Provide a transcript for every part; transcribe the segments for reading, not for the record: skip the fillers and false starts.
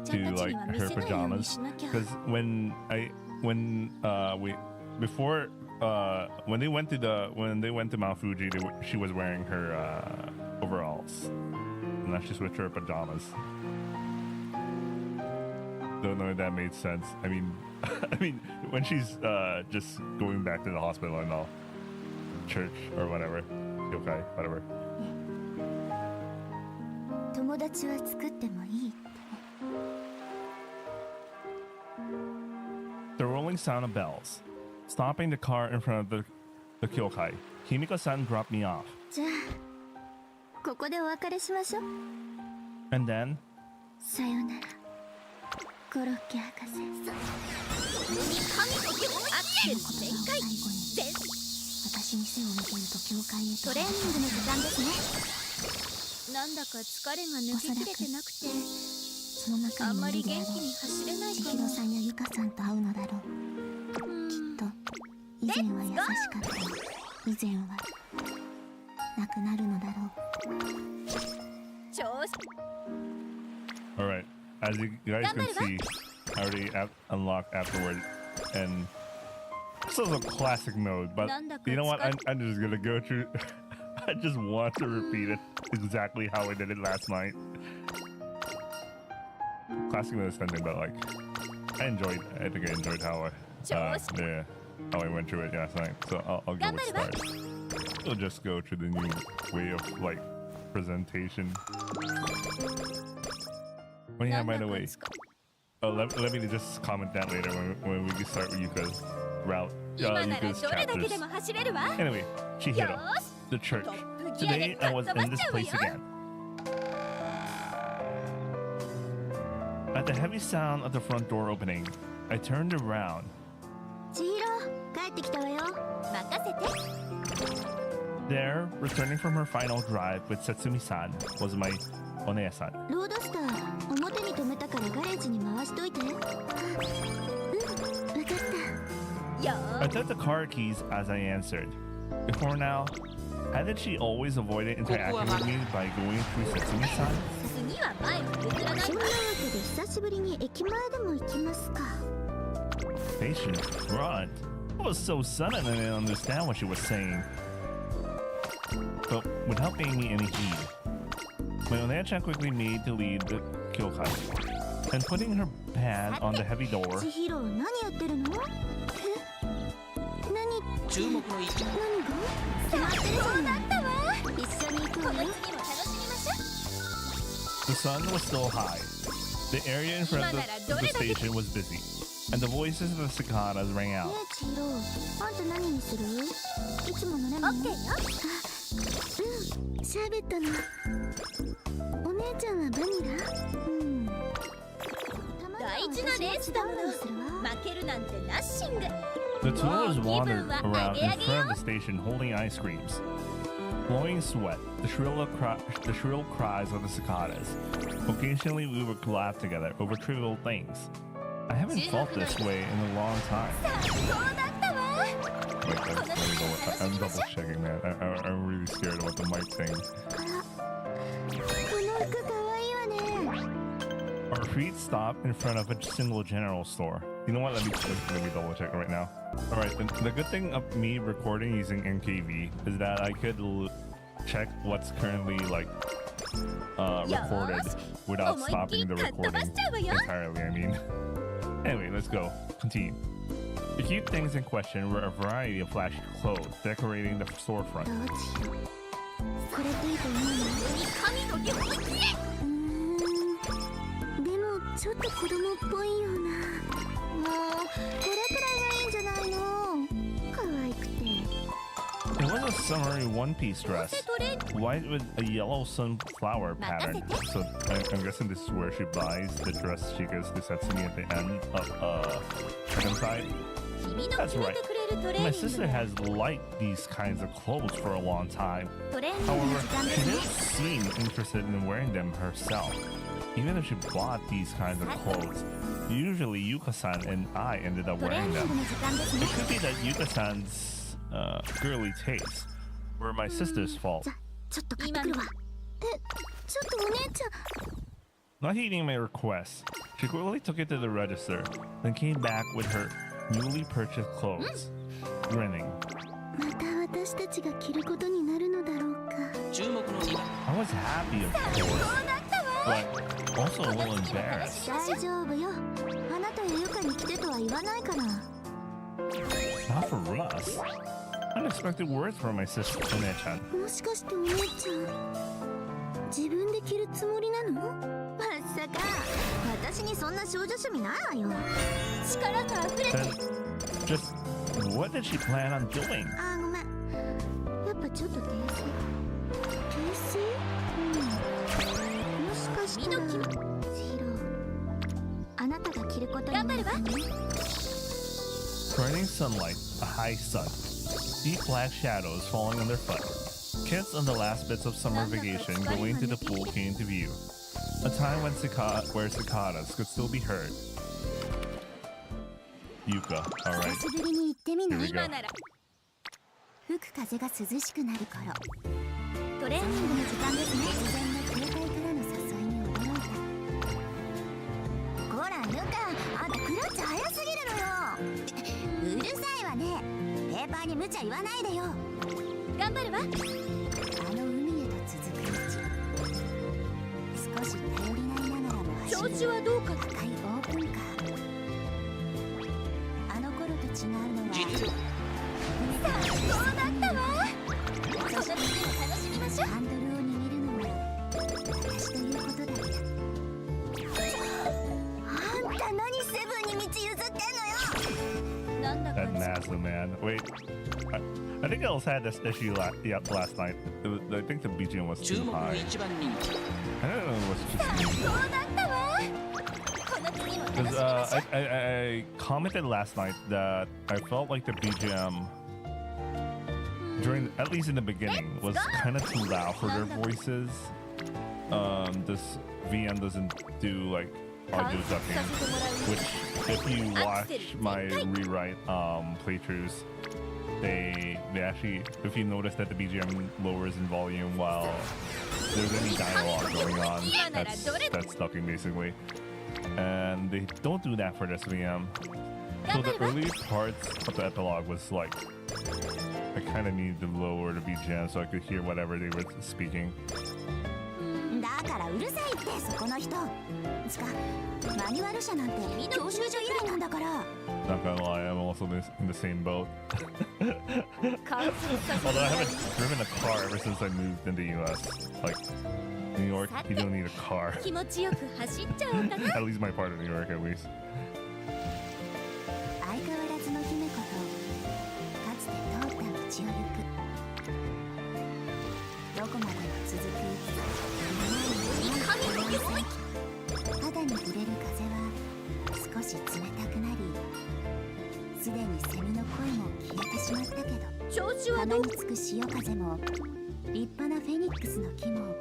to like her pajamas, because when they went to Mount Fuji, she was wearing her overalls, and now she switched to her pajamas. Don't know if that made sense. I mean, when she's just going back to the hospital and all, church or whatever, yokai, whatever. 友達は作ってもいいってね。 The rolling sound of bells, stopping the car in front of the kyokai. Himiko-san dropped me off. じゃあここでお別れしましょう。 And then, さよならコロッケ博士。神と手をアクセル全開。私に背を向けると教会へトレーニングの時間ですね。なんだか疲れが抜けきれてなくて、その中にあんまり元気に走れないかも。千尋さんやゆかさんと会うのだろう。きっと以前は優しかったが、以前はなくなるのだろう。調子。 alright, as you guys can see, I already unlocked afterward, and this is a classic mode, but you know what, I'm just gonna go through. I just want to repeat it exactly how I did it last night. Classic mode is something, but like, I think I enjoyed how I went through it last night, so I'll go with start. We'll just go through the new way of like presentation. Oh yeah, by the way, let me just comment that later when we start with Yuka's route, Yuka's chapters. Anyway, Chihiro, the church. Today I was in this place again. At the heavy sound of the front door opening, I turned around. 千尋、帰ってきたわよ。任せて。 There, returning from her final drive with Satsumi-san, was my Oneya-san. ロードスター、表に止めたからガレージに回しといて。うん、わかった。 I took the car keys as I answered. Before now, hadn't she always avoided interacting with me by going through Satsumi-san? 次は前を譲らない。そんなわけで久しぶりに駅前でも行きますか。 Station front. I was so sudden I didn't understand what she was saying. But without paying me any heed, my Oneya-chan quickly made to leave the kyokai, and putting her hand on the heavy door. 千尋、何やってるの？何？注目の意見。何が？決まってるじゃない。そうだったわ。一緒に行くわよ。次も楽しみましょう。 The sun was still high. The area in front of the station was busy, and the voices of the cicadas rang out. ねえ、千尋、あんた何にする？いつものレモン。オッケーよ。うん、シャーベットの。お姉ちゃんはバニラ？うん。大事なレースだもの。負けるなんてナッシング。 The tourists wandered around in front of the station holding ice creams. Blowing sweat, the shrill cries of the cicadas. Occasionally we would laugh together over trivial things. I haven't felt this way in a long time. Wait, I'm double checking, man. I'm really scared about the mic thing. Our feet stopped in front of a single general store. You know what? Let me double check right now. All right. The good thing of me recording using NKV is that I could check what's currently like recorded without stopping the recording entirely. I mean. Anyway, let's go. Continue. The cute things in question were a variety of flashy clothes decorating the storefront. これっていいと思うの？でもちょっと子供っぽいような。もうこれくらいがいいんじゃないの？可愛くて。 It was a summery one-piece dress, white with a yellow sunflower pattern. So I'm guessing this is where she buys the dress she gives to Satsumi at the end of second side. That's right. My sister has liked these kinds of clothes for a long time. However, she didn't seem interested in wearing them herself. Even if she bought these kinds of clothes, usually Yuka-san and I ended up wearing them. It could be that Yuka-san's girly taste were my sister's fault. ちょっと買ってくるわ。ちょっとお姉ちゃん。Not heeding my request, she quickly took it to the register, then came back with her newly purchased clothes, grinning. また私たちが着ることになるのだろうか。 I was happy, of course, but also a little embarrassed. 大丈夫よ。あなたやゆかに着てとは言わないから。 Not for us. Unexpected words from my sister, Ine-chan. もしかしてお姉ちゃん、自分で着るつもりなの？まさか、私にそんな少女趣味ないわよ。力が溢れて。 Then, just what did she plan on doing? あ、ごめん。やっぱちょっと訂正。訂正？もしかしたら、千尋、あなたが着ることになるわ。 Burning sunlight, a high sun, deep black shadows falling on their foot. Kids on the last bits of summer vacation going to the pool came to view. A time when where cicadas could still be heard. Yuka, alright. 久しぶりに行ってみない？ Here we go. 吹く風が涼しくなる頃。トレーニングの時間ですね。突然の携帯からの誘いに驚いた。こらゆか、あんたクラッチ早すぎるのよ。うるさいわね。ペーパーに無茶言わないでよ。頑張るわ。あの海へと続く道。少し頼りないながらも走る。調子はどうか。赤いオープンカー。あの頃と違うのは。最高だったわ。その次も楽しみましょう。ハンドルを握るのは私ということだけだ。あんた何セブンに道譲ってんのよ。なんだか That NASA man. Wait, I think I also had this issue last night. I think the BGM was too high. I don't know what's just me. 最高だったわ。この次も楽しみま Because しょう。 I commented last night that I felt like the BGM during, at least in the beginning, was kind of too loud for their voices. This VM doesn't do like audio dubbing, which if you watch my rewrite playthroughs, they actually, if you notice that the BGM lowers in volume while there's any dialogue going on, that's dubbing basically. And they don't do that for this VM. So the early parts of the epilogue was like, I kind of needed to lower the BGM so I could hear whatever they were speaking. だからうるさいってそこの人。つかマニュアル車なんて教習所以来なんだから。 Not gonna lie, I'm also in the same boat. 観測させて Although I haven't driven a car ever since I moved into the US. Like, New York, you don't need a car. 気持ちよく走っちゃおうかな。 At least my part of New York, at least. 相変わらずの姫子とかつて通った道を行く。どこまでも続く肌に触れる風は少し冷たくなり、すでにセミの声も消えてしまったけど、鼻につく潮風も立派なフェニックスの木も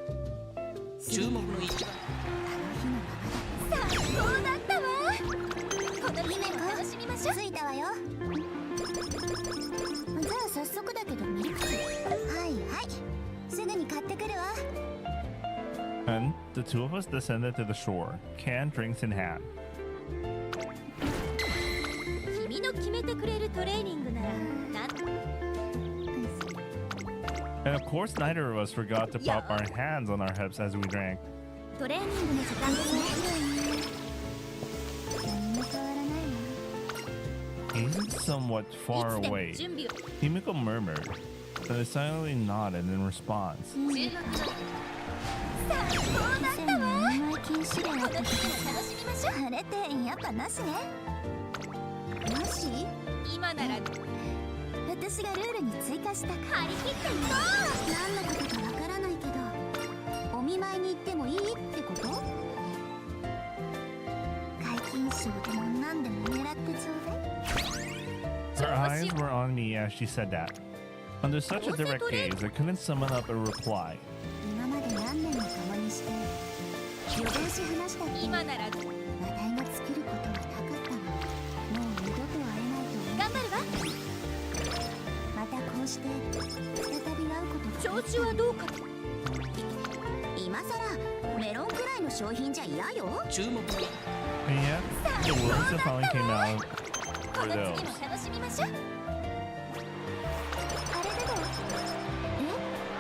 注目の一番あの日のままだ。最高だったわ。この姫も楽しみましょう。着いたわよ。じゃあ早速だけどミルクティー。はいはい、すぐに買ってくるわ。 And the two of us descended to the shore, canned drinks in hand. 君の決めてくれるトレーニングならなん。 And of course, neither of us forgot to pop our hands on our hips as we drank. トレーニングの時間ですね。何も変わらないな。 Gazing somewhat far away, Himiko murmured, then silently nodded in response. 最高だったわ。この次も楽しみましょう。あれってやっぱなしね。なし？今なら私がルールに追加した張り切っていこう。何のことかわからないけど、お見舞いに行ってもいいってこと？皆勤賞でも何でも狙ってちょうだい。 Her eyes were on me as she said that. Under such a direct gaze, I couldn't summon up a reply. 今まで何年も共にして夜通し話したって今なら話題が尽きることはなかったの。もう二度と会えないと思う。頑張るわ。またこうして再び会うことが。調子はどうか。今さらメロンくらいの商品じゃ嫌よ。注目 And yeah, the words that finally came out こ were の次 those. も楽しみましょう。あれでどう？え？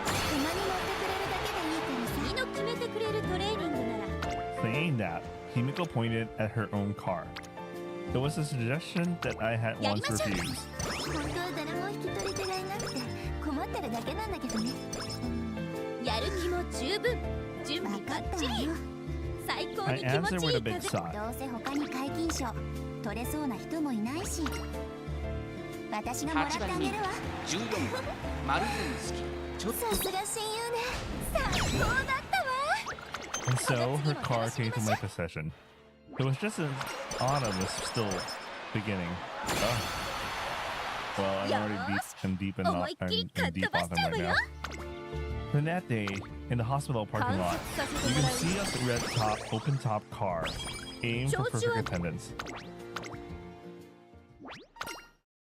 たまに乗ってくれるだけでいいからさ。君の決めてくれるトレーニングなら。Saying that, Himiko pointed at her own car. It was a suggestion that I had once refused. 本当は誰も引き取り手がいなくて困ってるだけなんだけどね。やる気も十分。準備バッチリ。最高 I に気持 answered ちい with a い big 風。 sigh. どうせ他に皆勤賞取れそうな人もいないし。私がもらってあげるわ。 14番マルゼンスキちょっとさすが親友ね。最高だったわ。 And so her car came to my possession. It was just as autumn was still beginning. Oh. Well, I'm already deep in deep autumn right now. Then that day, in the hospital parking lot, you can see a red top, open top car aimed for perfect attendance.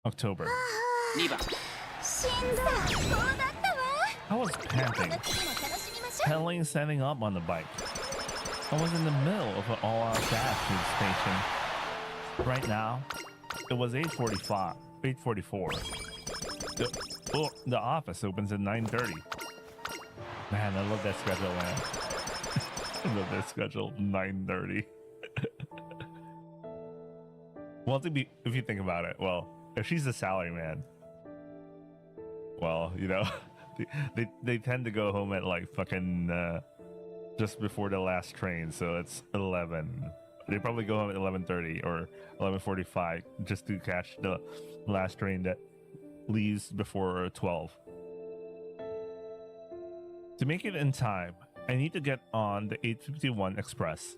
October. 2番死んだ。最高だったわ。 I was こ panting, の次も楽しみましょう。 pedaling, standing up on the bike. I was in the middle of an all-out dash to the station. Right now, it was 8:44. The office opens at 9:30. Man, I love that schedule, man. I love that schedule, 9:30. Well, if you think about it, well, if she's a salary man, well, you know, they tend to go home at like fucking just before the last train, so it's 11. They probably go home at 11:30 or 11:45 just to catch the last train that leaves before 12. To make it in time, I need to get on the 8:51 express.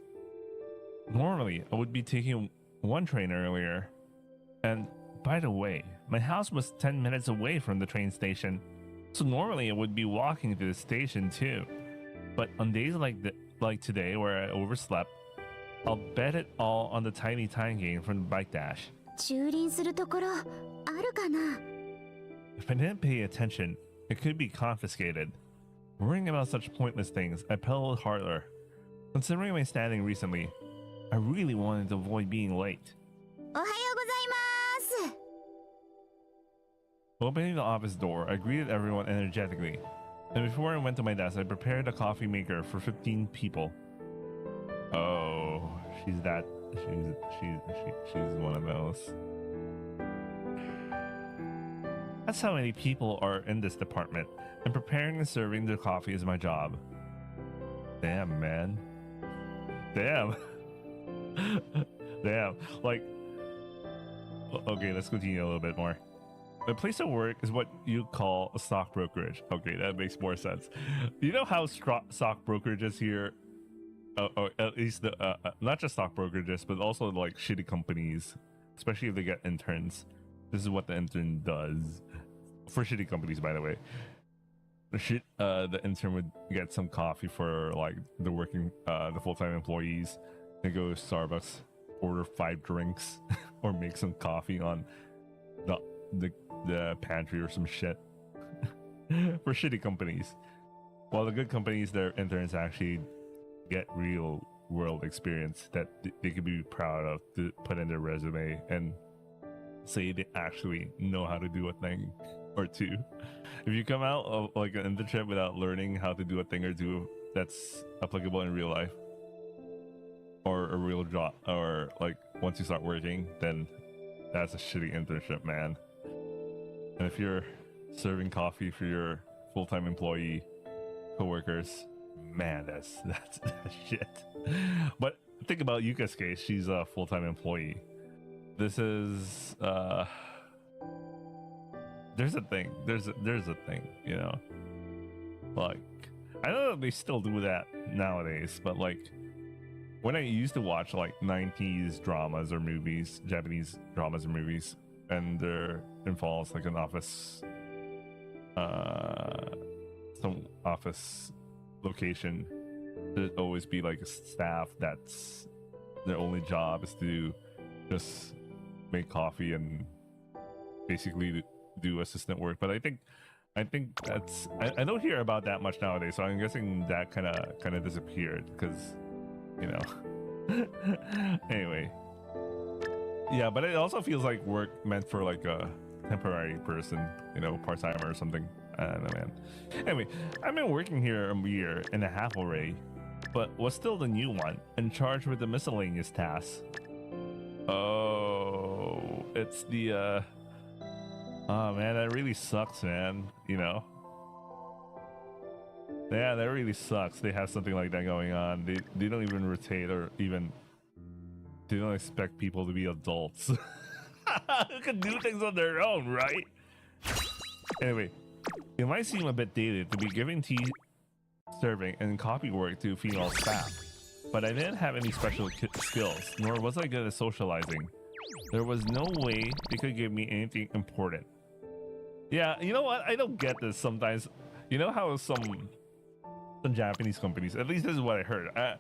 Normally, I would be taking one train earlier. And by the way, my house was 10 minutes away from the train station, so normally I would be walking to the station too. But on days like today where I overslept, I'll bet it all on the tiny time gain from the bike dash. 駐輪するところあるかな。 If I didn't pay attention, it could be confiscated. Worrying about such pointless things, I pedaled harder. Considering my standing recently, I really wanted to avoid being late. おはようございます。 Opening the office door, I greeted everyone energetically. And before I went to my desk, I prepared a coffee maker for 15 people. Oh, she's one of those. That's how many people are in this department, and preparing and serving the coffee is my job. Damn, man. Damn. Damn. Like, okay, let's continue a little bit more. The place of work is what you call a stock brokerage. Okay, that makes more sense. You know how stock brokerages here, or at least the not just stock brokerages, but also like shitty companies, especially if they get interns. This is what the intern does for shitty companies, by the way. The intern would get some coffee for like the full-time employees. They go to Starbucks, order 5 drinks, or make some coffee on the pantry or some shit for shitty companies. While the good companies, their interns actually get real world experience that they could be proud of to put in their resume and say they actually know how to do a thing or two. If you come out of like an internship without learning how to do a thing or two that's applicable in real life or a real job, or like once you start working, then that's a shitty internship, man. And if you're serving coffee for your full-time employee coworkers, man, that's shit. But think about Yuka's case. She's a full-time employee. This is there's a thing, you know, like I know that they still do that nowadays, but like when I used to watch like 90s dramas or movies, Japanese dramas or movies, and there involves like an office, some office location, there'd always be like a staff that's their only job is to just make coffee and basically do assistant work. But I think that's I don't hear about that much nowadays, so I'm guessing that kind of disappeared because you know. Anyway. Yeah, but it also feels like work meant for like a temporary person, you know, part-timer or something. I don't know, man. Anyway, I've been working here a year and a half already, but was still the new one and charged with the miscellaneous tasks. Oh, it's the oh man, that really sucks, man, you know. Yeah, that really sucks. They have something like that going on. They don't even rotate or even, they don't expect people to be adults who can do things on their own, right? Anyway, it might seem a bit dated to be giving tea serving and copy work to female staff, but I didn't have any special skills, nor was I good at socializing. There was no way they could give me anything important. Yeah, you know what? I don't get this sometimes. You know how some Japanese companies, at least this is what I heard. I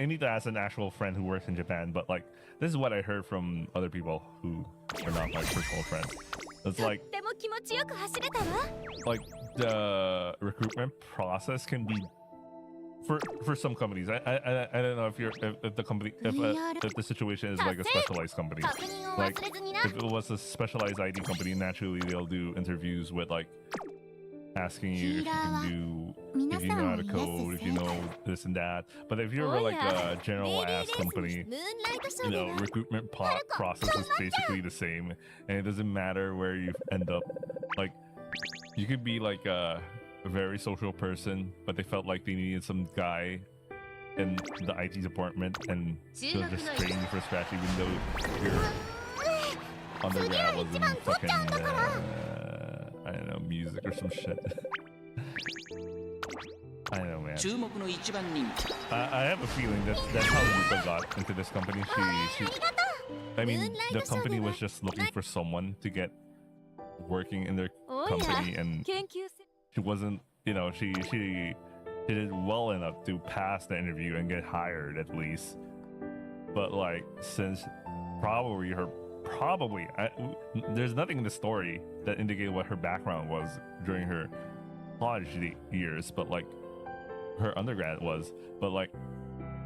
need to ask an actual friend who works in Japan, but like this is what I heard from other people who are not my personal friends. It's like the recruitment process can be for some companies. I don't know if you're if the company if the situation is like a specialized company. Like if it was a specialized ID company, naturally they'll do interviews with like asking you if you can do, if you know how to code, if you know this and that. But if you're like a general ass company, you know, recruitment process is basically the same, and it doesn't matter where you end up. Like you could be like a very social person, but they felt like they needed some guy in the IT department, and they'll just train you from scratch, even though your undergrad was in fucking I don't know, music or some shit. I don't know, man. I have a feeling that's how Yuka got into this company. I mean, the company was just looking for someone to get working in their company, and she wasn't, you know, she did well enough to pass the interview and get hired at least. But like, since probably there's nothing in the story that indicated what her background was during her college years, but like her undergrad was. But like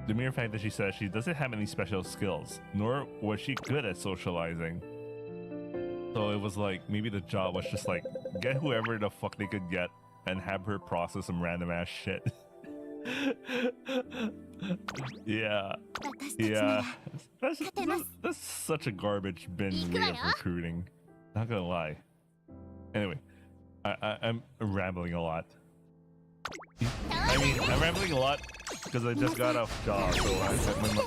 the mere fact that she said she doesn't have any special skills, nor was she good at socializing. So it was like maybe the job was just like get whoever the fuck they could get and have her process some random ass shit. Yeah. That's such a garbage bin way of recruiting. Not gonna lie. Anyway, I'm rambling a lot. I mean, I'm rambling a lot because I just got off job, so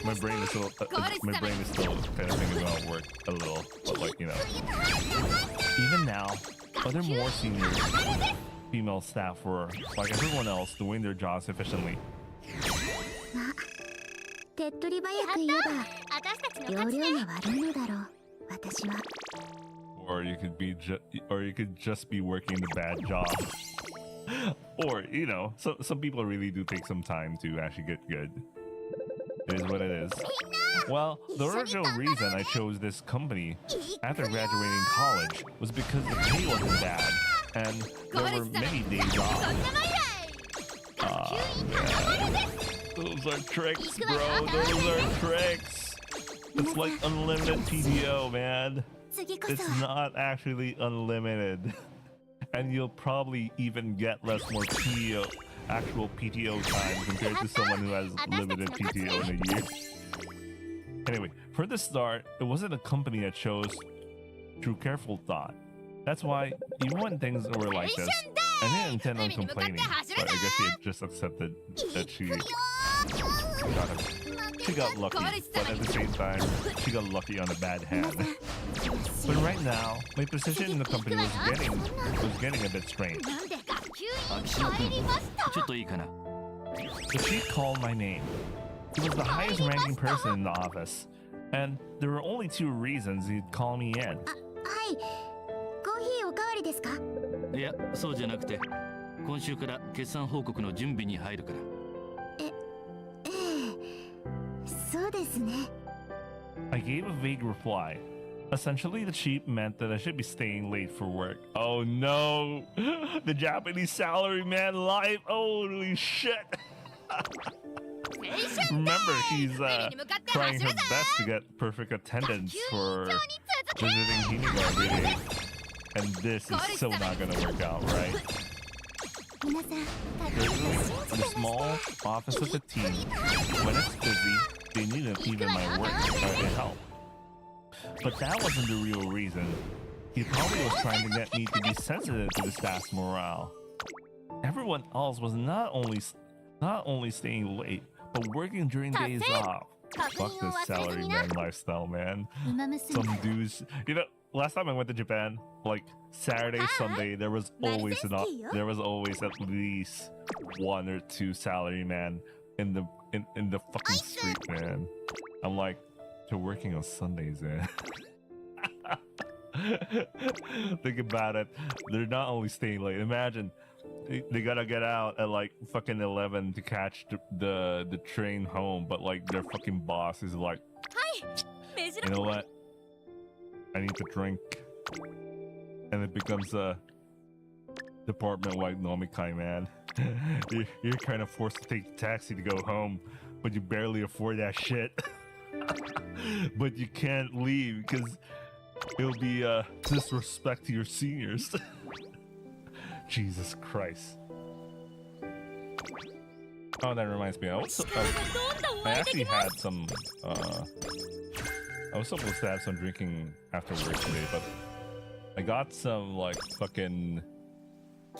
my brain is still kind of thinking about work a little. But like, you know, even now, other more senior female staff were, like everyone else, doing their jobs efficiently. Or you could just be working the bad job. Or, you know, some people really do take some time to actually get good. It is what it is. Well, the original reason I chose this company after graduating college was because the pay wasn't bad, and there were many days off. Man. Those are tricks, bro. Those are tricks. It's like unlimited PTO, man. It's not actually unlimited. And you'll probably even get more PTO, actual PTO time compared to someone who has limited PTO in a year. Anyway, for the start, it wasn't a company I chose through careful thought. That's why, even when things were like this, I didn't intend on complaining, but I guess she had just accepted that she got lucky, but at the same time, she got lucky on a bad hand. But right now, my position in the company was getting a bit strange. The chief called my name. He was the highest ranking person in the office, and there were only two reasons he'd call me in. いや、そうじゃなくて、今週から決算報告の準備に入るから。そうですね。I gave a vague reply. Essentially, the chief meant that I should be staying late for work. Oh no! The Japanese salaryman life! Holy shit! Remember, she's trying her best to get perfect attendance for visiting Hinigo every day. And this is so not gonna work out, right? Usually, the small office of the team, when it's busy, they need even my work to help. But that wasn't the real reason. He probably was trying to get me to be sensitive to the staff's morale. Everyone else was not only staying late, but working during days off. Fuck this salaryman lifestyle, man. Some dudes, last time I went to Japan, like Saturday, Sunday, there was always at least one or two salaryman in the fucking street, man. I'm like, they're working on Sundays, man. Think about it. They're not only staying late. Imagine they gotta get out at like fucking 11 to catch the train home, but like their fucking boss is like, you know what? I need to drink, and it becomes a department-wide nomikai, man. You're kind of forced to take a taxi to go home, but you barely afford that shit. But you can't leave because it'll be disrespect to your seniors. Jesus Christ. Oh, that reminds me. I actually had some. I was supposed to have some drinking after work today, but I got some like fucking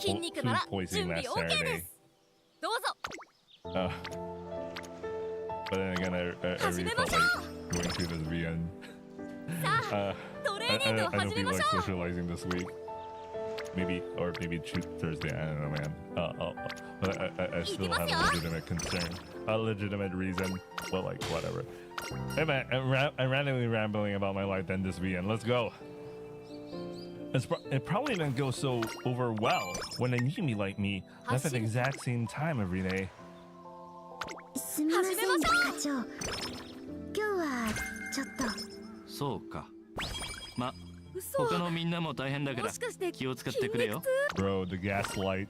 food poisoning last Saturday. But then again, I really felt like going through this vegan. I know people are socializing this week. Maybe Thursday. I don't know, man. But I still have a legitimate concern, a legitimate reason. But like, whatever. Hey man, I'm randomly rambling about my life then this weekend. Let's go. It probably didn't go so over well when a newbie like me left at the exact same time every day. すみません課長。今日はちょっと。そうか。ま、他のみんなも大変だから気を使ってくれよ。Bro, the gaslight.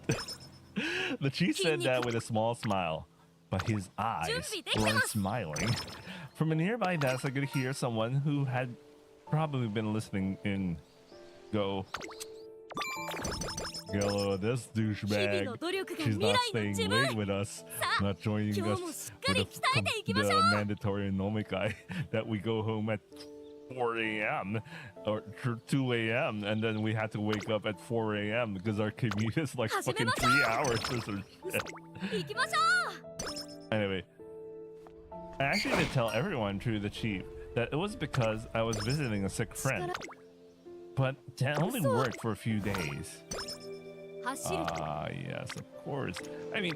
The chief said that with a small smile, but his eyes weren't smiling. From a nearby desk, I could hear someone who had probably been listening in go, "Hello, this douchebag. She's not staying late with us, not joining us for the mandatory nomikai that we go home at 4 a.m. or 2 a.m. and then we had to wake up at 4 a.m. because our commute is like fucking 3 hours or some shit." Anyway, I actually did tell everyone through the chief that it was because I was visiting a sick friend, but that only worked for a few days. Yes, of course. I mean,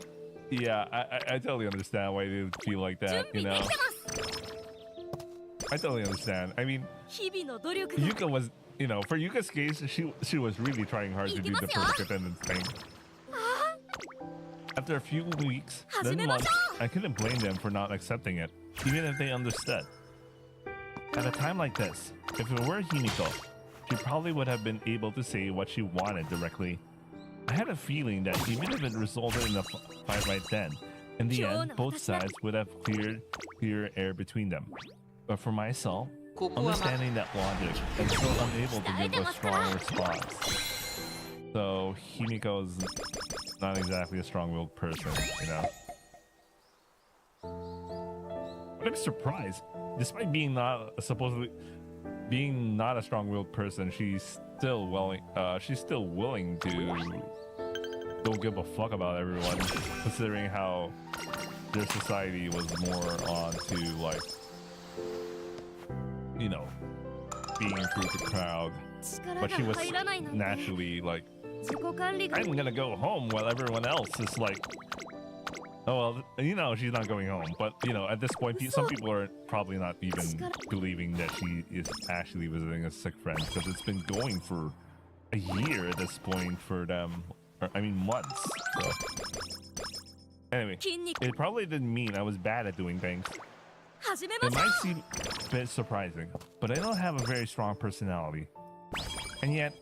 yeah, I totally understand why they would feel like that, you know? I totally understand. I mean, Yuka was, you know, for Yuka's case, she was really trying hard to do the perfect attendance thing. After a few weeks, then months, I couldn't blame them for not accepting it, even if they understood. At a time like this, if it were Himiko, she probably would have been able to say what she wanted directly. I had a feeling that even if it resulted in a fight right then, in the end, both sides would have clear air between them. But for myself, understanding that logic, I'm still unable to give a strong response. So Himiko's not exactly a strong-willed person, you know. But I'm surprised, despite being not a strong-willed person, she's still willing to don't give a fuck about everyone, considering how their society was more on to like, you know, being through the crowd. But she was naturally like, I'm gonna go home while everyone else is like, oh well, you know, she's not going home. But you know, at this point, some people are probably not even believing that she is actually visiting a sick friend, because it's been going for a year at this point for them. Or, I mean, months. So. Anyway, it probably didn't mean I was bad at doing things. It might seem a bit surprising, but I don't have a very strong personality. And yet,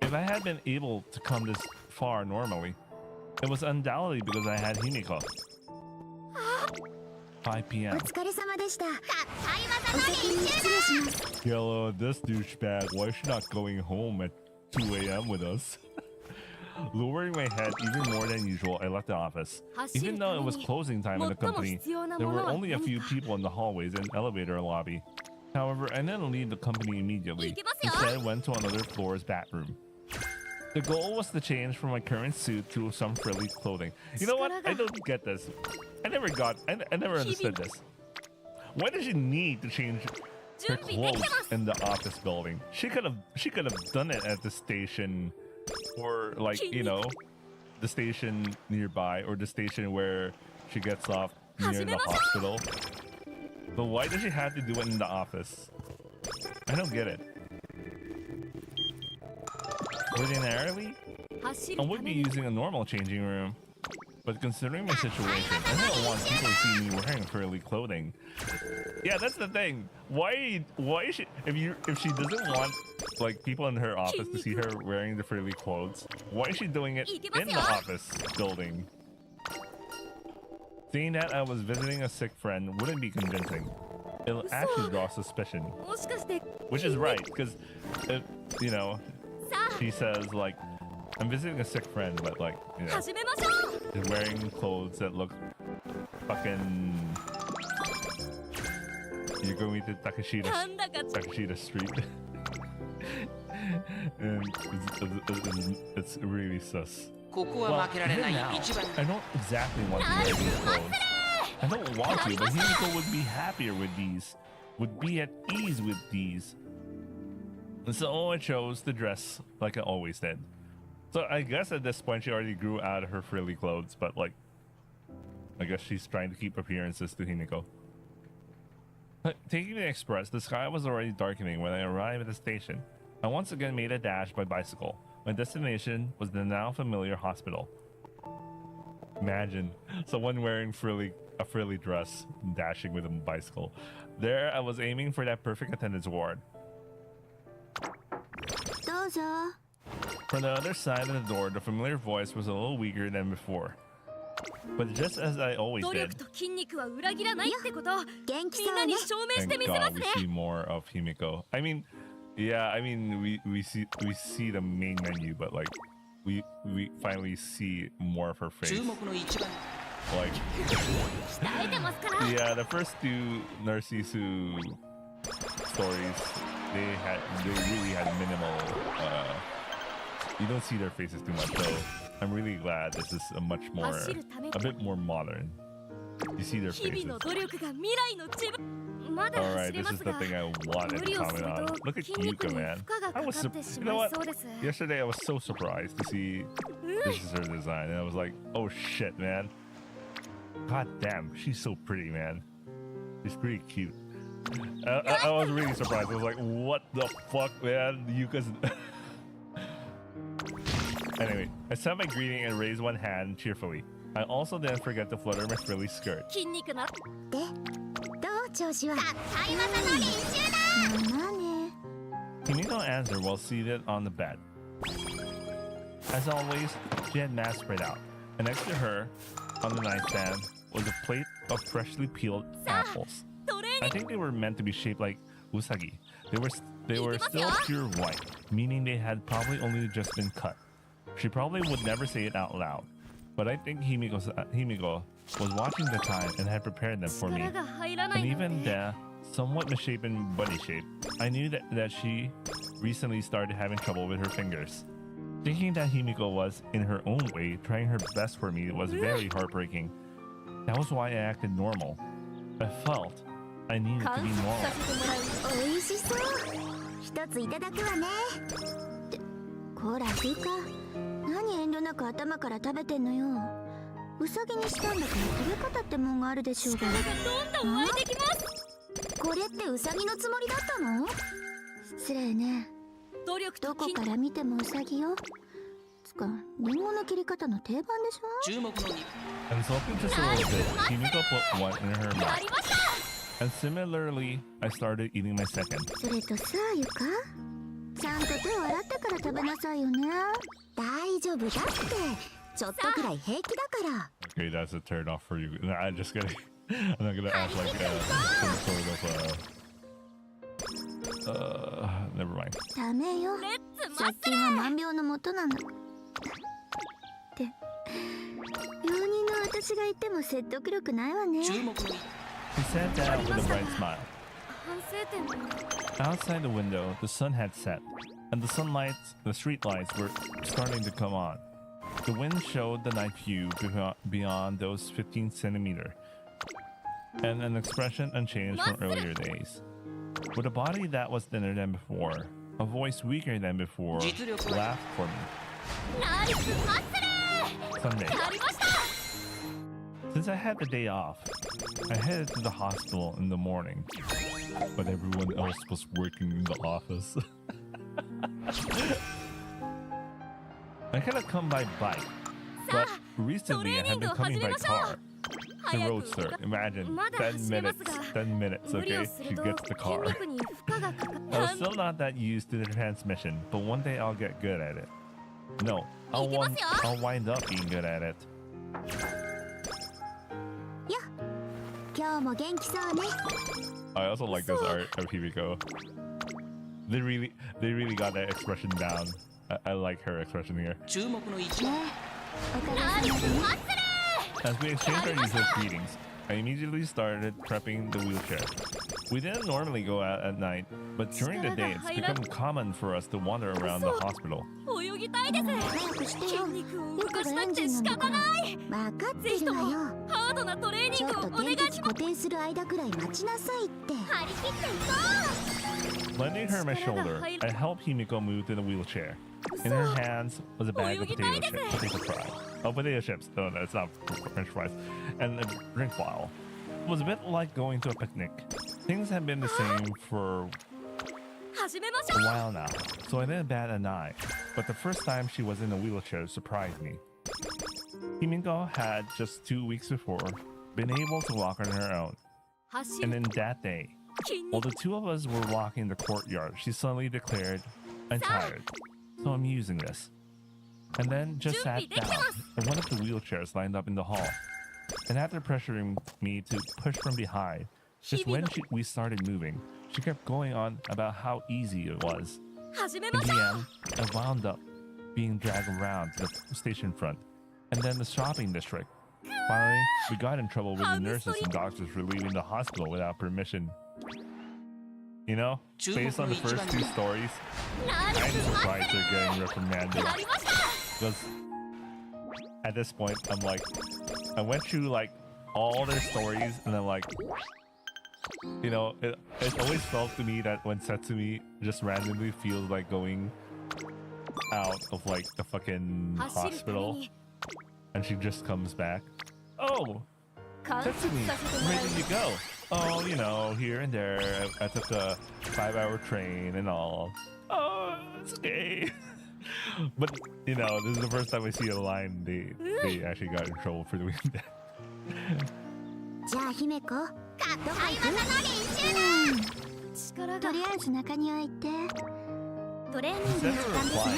if I had been able to come this far normally, it was undoubtedly because I had Himiko. 5 p.m. お疲れ様でした。お先に失礼します。 Yellow, this douchebag, why is she not going home at 2 a.m. with us? Lowering my head even more than usual, I left the office. Even though it was closing time in the company, there were only a few people in the hallways and elevator lobby. However, I didn't leave the company immediately. Instead, I went to another floor's bathroom. The goal was to change from my current suit to some frilly clothing. You know what? I don't get this. I never understood this. Why does she need to change her clothes in the office building? She could have done it at the station, or like, you know, the station nearby, or the station where she gets off near the hospital. But why does she have to do it in the office? I don't get it. Ordinarily, I would be using a normal changing room, but considering my situation, I don't want people to see me wearing frilly clothing. Yeah, that's the thing. Why is she, if she doesn't want like people in her office to see her wearing the frilly clothes, why is she doing it in the office building? Saying that I was visiting a sick friend wouldn't be convincing. It'll actually draw suspicion. Which is right, because, you know, she says, like, I'm visiting a sick friend, but, like, you know, she's wearing clothes that look fucking... You're going to Takeshita Street. And it's really sus. Well, even now, I don't exactly want to wear these clothes. I don't want to, but Himiko would be happier with these. Would be at ease with these. And so I chose to dress like I always did. So I guess at this point she already grew out of her frilly clothes, but like, I guess she's trying to keep appearances to Himiko. Taking the express, the sky was already darkening when I arrived at the station. I once again made a dash by bicycle. My destination was the now familiar hospital. Imagine someone wearing a frilly dress dashing with a bicycle. There I was aiming for that perfect attendance ward. From the other side of the door, the familiar voice was a little weaker than before. But just as I always did. Thank God we see more of Himiko. I mean, yeah, I mean we see the main menu, but like we finally see more of her face. Like, yeah, the first two Narcisu stories, they really had minimal. You don't see their faces too much, so I'm really glad this is a bit more modern. You see their faces. Alright, this is the thing I wanted to comment on. Look at Yuka, man. You know what? Yesterday I was so surprised to see this is her design, and I was like, oh shit, man. God damn, she's so pretty, man. She's pretty cute. I was really surprised. I was like, what the fuck, man? Yuka's... Anyway, I said my greeting and raised one hand cheerfully. I also didn't forget to flutter my frilly skirt. Himiko answered while seated on the bed. As always, she had masks spread out, and next to her, on the nightstand, was a plate of freshly peeled apples. I think they were meant to be shaped like usagi. They were still pure white, meaning they had probably only just been cut. She probably would never say it out loud, but I think Himiko was watching the time and had prepared them for me. And even the somewhat misshapen bunny shape, I knew that she recently started having trouble with her fingers. Thinking that Himiko was, in her own way, trying her best for me was very heartbreaking. That was why I acted normal. I felt I needed to be normal. 何遠慮なく頭から食べてんのよ。ウサギにしたんだから食べ方ってもんがあるでしょうが。これってウサギのつもりだったの？失礼ね。どこから見てもウサギよ。つか、リンゴの切り方の定番でしょ？ Consulting just a little bit, Himiko put one in her mouth. And similarly, I started eating my second. それとさ、ゆか。ちゃんと手を洗ってから食べなさいよね。大丈夫だって。ちょっとくらい平気だから。Okay, that's a turn off for you. Nah, just kidding. I'm not gonna act like some sort of never mind. ダメよ。レッツマッ借金は万病のもとなの。って病人の私が言っても説得力ないわね。注目の He sat down with a bright smile. 反省点も Outside the window, the sun had set, and the street lights were starting to come on. The wind showed the night view beyond those 15 centimeter, and an expression unchanged from earlier days. With a body that was thinner than before, a voice weaker than before, laughed for me. ナイスマッス Sunday. ルやりました Since I had the day off, I headed to the hospital in the morning, but everyone else was working in the office. I could have come by bike, but recently I have been coming by car. The roadster, imagine, 10 minutes, 10 minutes, 無理 okay? をす She ると gets the 筋 car. 肉に負荷がかか I was still not that used to the transmission, but one day I'll get good at it. No, I'll wind up being good at it. 今日も元気そうね。 I also like this art of Himiko. They really got that expression down. I like her expression here. 注目の1ねおかげさまでね。 As we exchanged our usual greetings, I immediately started prepping the wheelchair. We didn't normally go out at night, but during the day it's become common for us to wander around the hospital. 泳ぎたいです早くして筋よ。肉を動よくかしたくエンジンなんだて仕方からない分かってぜひともるわよ。ハードなトレーニちょっとングをお願い点滴します固定する間くらい待ちなさいって。張り切っていこ Lending her my shoulder, I helped Himiko move to the wheelchair. In her hands was a bag of potato fries. Oh, potato chips. No, it's not French fries. And a drink bottle. It was a bit like going to a picnic. Things had been the same for う始めまし a ょう while now, so I didn't bat an eye. But the first time she was in a wheelchair surprised me. Himiko had just 2 weeks before been able to walk on her own, 走 and る in that day, 筋 while 肉 the two of us were walking the courtyard, she suddenly declared, "I'm tired, so I'm using this." And then just sat down in one of the wheelchairs lined up in the hall. And after pressuring me to push from behind, just when we started moving, she kept going on about how easy it was. 始め In まし the ょう end, I wound up being dragged around to the station front, and then the shopping district. Finally, we got in trouble with the nurses and doctors for leaving the hospital without permission. You know, based on the first two stories, ナイ I'm スマッ surprised they're getting reprimanded. スルやりました Because at this point, I'm like, I went through like all their stories, and I'm like, you know, it always felt to me that when Setsumi just randomly feels like going out of like the fucking 走るため hospital, に and she just comes back. Oh, 観察 Setsumi, させてもら where い did you go? Oh, you know, here and there. I took a 5-hour train and all. Oh, it's okay. But you know, this is the first time I see a line they actually got in trouble for doing that. じゃあ姫子、どこかっこいい行技の練習だ力がく？とりあえず中庭行って。トレーニング Instead の of 時間ですね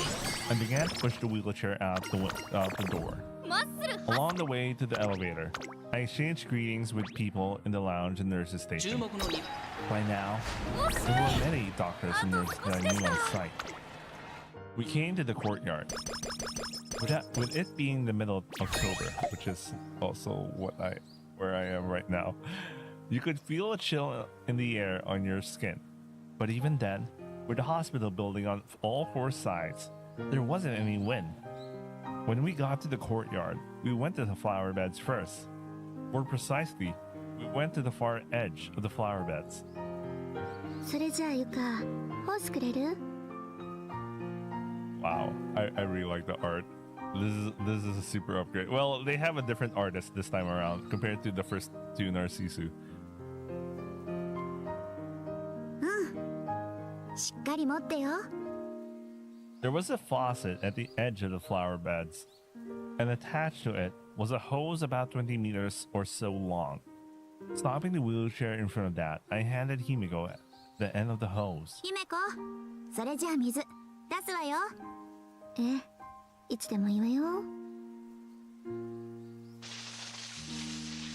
replying, I began to push the wheelchair out the door. マッスル Along the way to the elevator, I exchanged greetings with people in the lounge and nurses 注 station. 目の2 By now, 惜し there い were many doctors and nurses that I knew on site. We came to the courtyard. With it being the middle of October, which is also where I am right now, you could feel a chill in the air on your skin. But even then, with the hospital building on all four sides, there wasn't any wind. When we got to the courtyard, we went to the flower beds first. More precisely, we went to the far edge of the flower beds. それじゃあゆか、ホースくれる？ Wow, I really like the art. This is a super upgrade. Well, they have a different artist this time around compared to the first two Narcisu. しっかり持ってよ。 There was a faucet at the edge of the flower beds, and attached to it was a hose about 20 meters or so long. Stopping the wheelchair in front of that, I handed Himiko the end of the hose. 姫子、それじゃあ水出すわよ。え、いつでもいいわよ。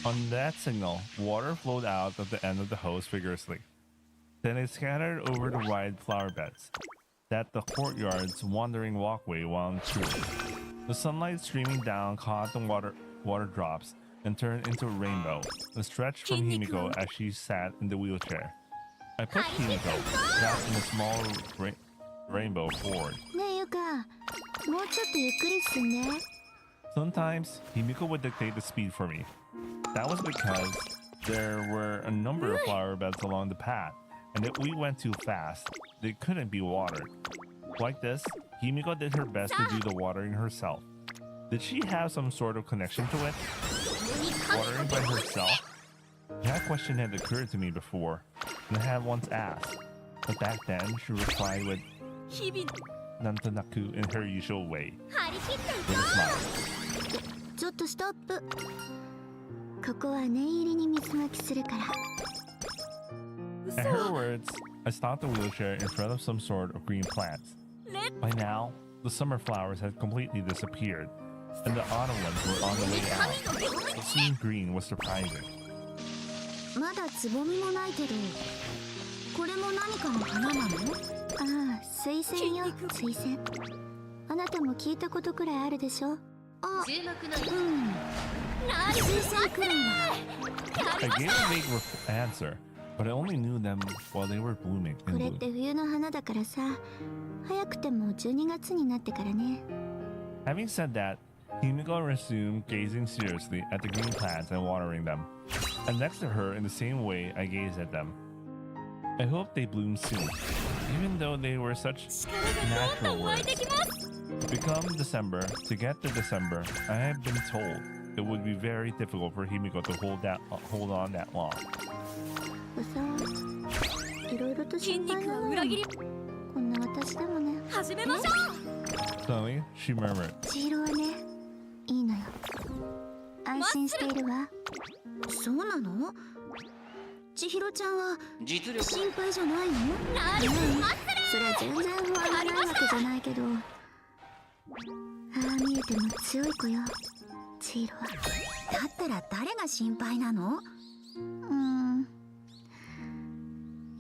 On that signal, water flowed out of the end of the hose vigorously. Then it scattered over the wide flower beds, that the courtyard's wandering walkway wound through. The sunlight streaming down caught the water drops and turned into a rainbow, a stretch from Himiko as she sat in the wheelchair. I put Himiko, wrapped in a small rainbow, forward. ねえゆか、もうちょっとゆっくり進んで。 Sometimes, Himiko would dictate the speed for me. That was because there were a number of flower beds along the path, and if we went too fast, they couldn't be watered. Like this, Himiko did her best to do the watering herself. Did she have some sort of connection to it? Watering by herself? That question had occurred to me before, and I had once asked. But back then, she replied with 日々 Nantanaku in her usual way, 張り切ってい with a smile. ちょっとストップ。ここは念入りに水まきするから。 At her words, I stopped the wheelchair in front of some sort of green plants. By now, the summer flowers had completely disappeared, and the autumn ones were on the way out. But seeing green was surprising. まだつぼみもないけど、これも何かの花なの？ああ、水仙よ、水仙。あなたも聞いたことくらいあるでしょ？あ、水仙くらいは。 I gave a vague answer, but I only knew them while they were blooming こ in れっ bloom. て冬の花だからさ、早くても12月になってからね。 Having said that, Himiko resumed gazing seriously at the green plants and watering them. And next to her, in the same way, I gazed at them. I hope they bloom soon, even though they were such 力がどん natural どん湧い words. てきます To become December, to get to December, I had been told it would be very difficult for Himiko to hold on that long. さ、いろいろと筋心配肉なのよ。は裏切りこんな私でもね。始めましょ Suddenly, she murmured, 千尋はね、いいのよ。安心しているわ。そうなの？千尋ちゃんは実力心配じゃないの？うなるそれは全然不安がないわけじゃないけど、ああ見えても強い子よ、千尋は。だったら誰が心配なの？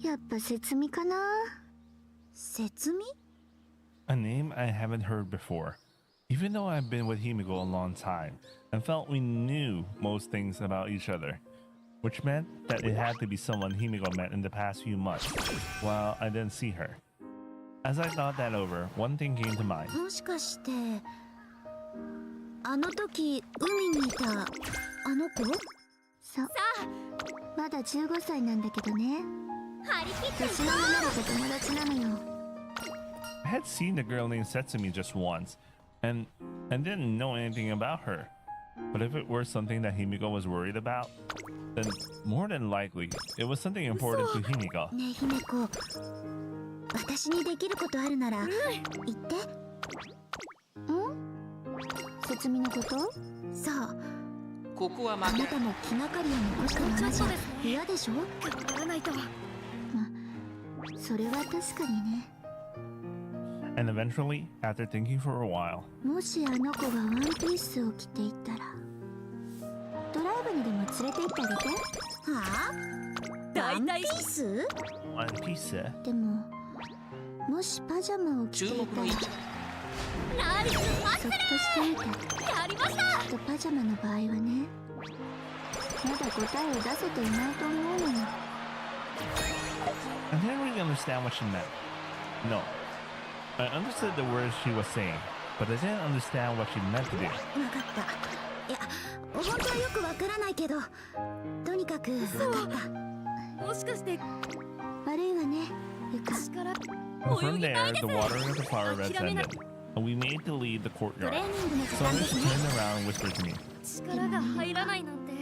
やっぱ節美かな。節美？ a name I haven't heard before. Even though I've been with Himiko a long time and felt we knew most things about each other, which meant that it had to be someone Himiko met in the past few months while I didn't see her. As I thought that over, one thing came to mind. もしかしてあの時海にいたあの子？そう。まだ15歳なんだけどね。張り切って年の離れた友達なのよ。I had seen the girl named Setsumi just once and didn't know anything about her. But if it were something that Himiko was worried about, then more than likely it was something important to Himiko. ねえ姫子、私にできることあるなら言って。節美のこと？そう。ここはあ負けなたも気がかりを残したままじゃ嫌でしょ？頑張らないとそれは確かにね。 And eventually, after thinking for a while, もしあの子がワンピースを着ていたら、ドライブにでも連れて行ってあげて。はあ？大体ワンピース？ One Piece, でも、もしパジャマを着ていたら、注目の位置ナイスパそっとしてみて。スやりましたきっとパジャマの場合はね、まだ答えを出せていないと思うのよ。 I didn't really understand what she meant. No. I understood the words she was saying, but I didn't understand what she meant to do. わかった。いや、本当はよくわからないけど、とにかくわかった。もしかして悪いわね、ゆか。力 And from there, the watering of the flower beds ended, and we made to leave the トレ courtyard. ーニングの時間 Suddenly で she すね。 turned around and whispered to me, 力が入らないなんて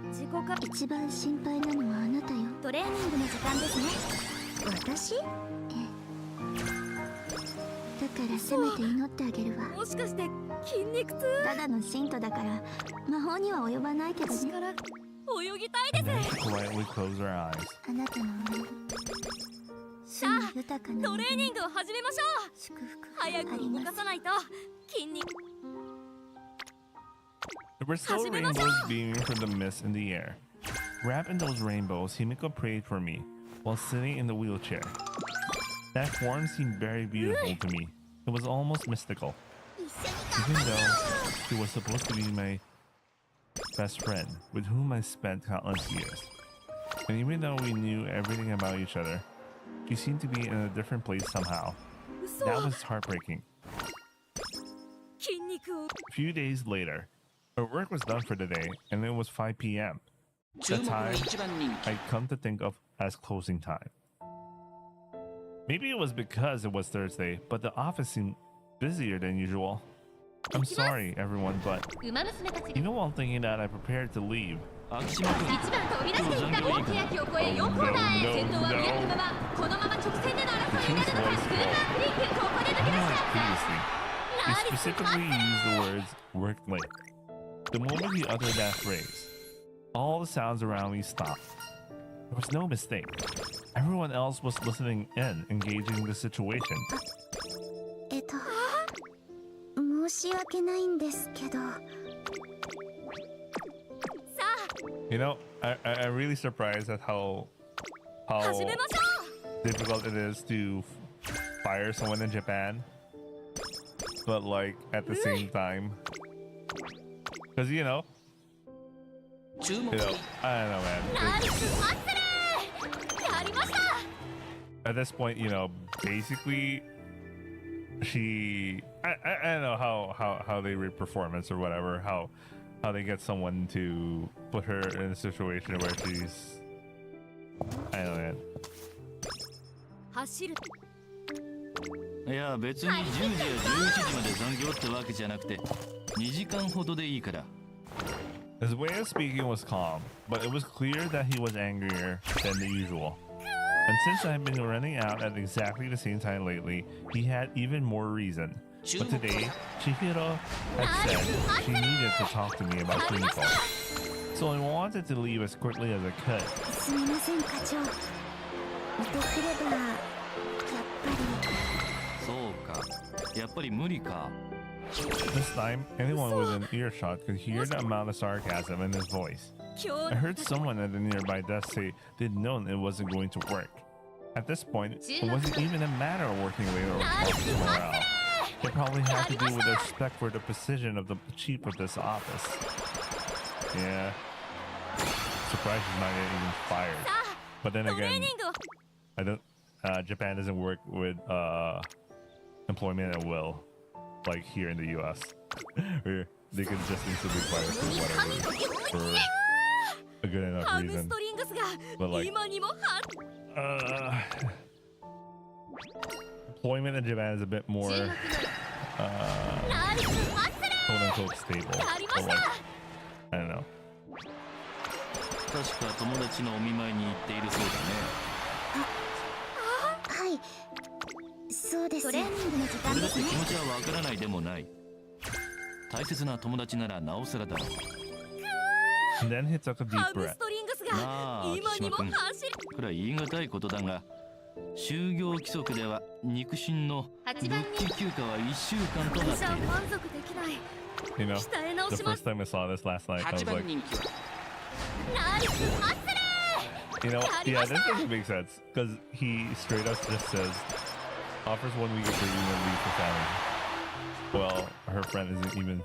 自己化一番心配なのはあなたよ。トレーニングの時間ですね私？ええ。だからせめて祈ってあげるわ。もしかして筋肉痛ただの信徒だから魔法には及ばないけどね。力泳ぎたい and で then す she politely closed her eyes. あなたの上に主の豊かなトレーニングを始めましょう祝福が早く動あります。かさないと筋肉 There were still rainbows beaming from the mist in the air. Wrapped in those rainbows, Himiko prayed for me while sitting in the wheelchair. That form seemed very beautiful to me. It was almost mystical. Even though she was supposed to be my best friend, with whom I spent countless years. And even though we knew everything about each other, she seemed to be in a different place somehow. That was heartbreaking. A few days later, our work was done for the day, and it was 5 p.m. The 注目の time 一番人気 I'd come to think of as closing time. Maybe it was because it was Thursday, but the office seemed busier than usual. I'm sorry, everyone, but 馬娘たち even while thinking that I prepared to leave, 秋島君一番飛び出していった大欅を越え4コーナーへ先頭は宮城馬場このまま直線での争いになるのかスーパーフリークここで抜け出し unlike た previously, he specifically used the words worked late. The moment he uttered that phrase, all the sounds around me stopped. There was no mistake. Everyone else was listening in, engaging the situation. 申し訳ないんですけど You know, I'm really surprised at how 始めましょ difficult it is to fire someone in Japan, but like at the same time, because you know, 注目 I don't know, man. ナイスマッスルやりました At this point, you know, basically, I don't know how they read performance or whatever, how they get someone to put her in a situation where she's, I don't know, man. 走るいや別に10時や11時まで残業ってわけじゃなくて2時間ほどでいいから His way of speaking was calm, but it was clear that he was angrier than the usual. And since I've been running out at exactly the same time lately, he had even more reason. But today, Chihiro had said she needed to talk to me about Kimiko. So I wanted to leave as quickly as I could. すみません課長できればやっぱりそうかやっぱり無理か This time, anyone within earshot could hear the amount of sarcasm in his voice. 今 I 日 heard someone at the nearby desk say they'd known it wasn't going to work. At this point, it wasn't even a matter of working late or office morale. It probably had to do with their respect for the precision of the chief of this office. Yeah. Surprised he's not getting fired. But then トレー again, ニングを I don't. Japan doesn't work with employment at will, like here in the U.S. Where they can just instantly fire for whatever, for a good enough ハムス reason. トリングスが But like, 今にもは employment in Japan is a bit more ナイスマッスル quote unquote stable. やりま But し like, た I don't know. 確か友達のお見舞いに行っているそうだねはいそうですトレーニングの時間俺だってですね気持ちはわからないでもない大切な友達ならなおさらだろ And then he took a ハ deep ム breath. ストリングスなあが今にも秋島君走るこれは言い難いことだが就業規則では肉親の復帰休暇は1週間となっているじゃ満足できない You know, 鍛え直 the しま first す time I saw this last night, I 8 was 番 like, 人気は ナイスマッスル you know, yeah, this doesn't make sense because he straight up just says offers 1 week of bereavement leave for family. Well, her friend isn't even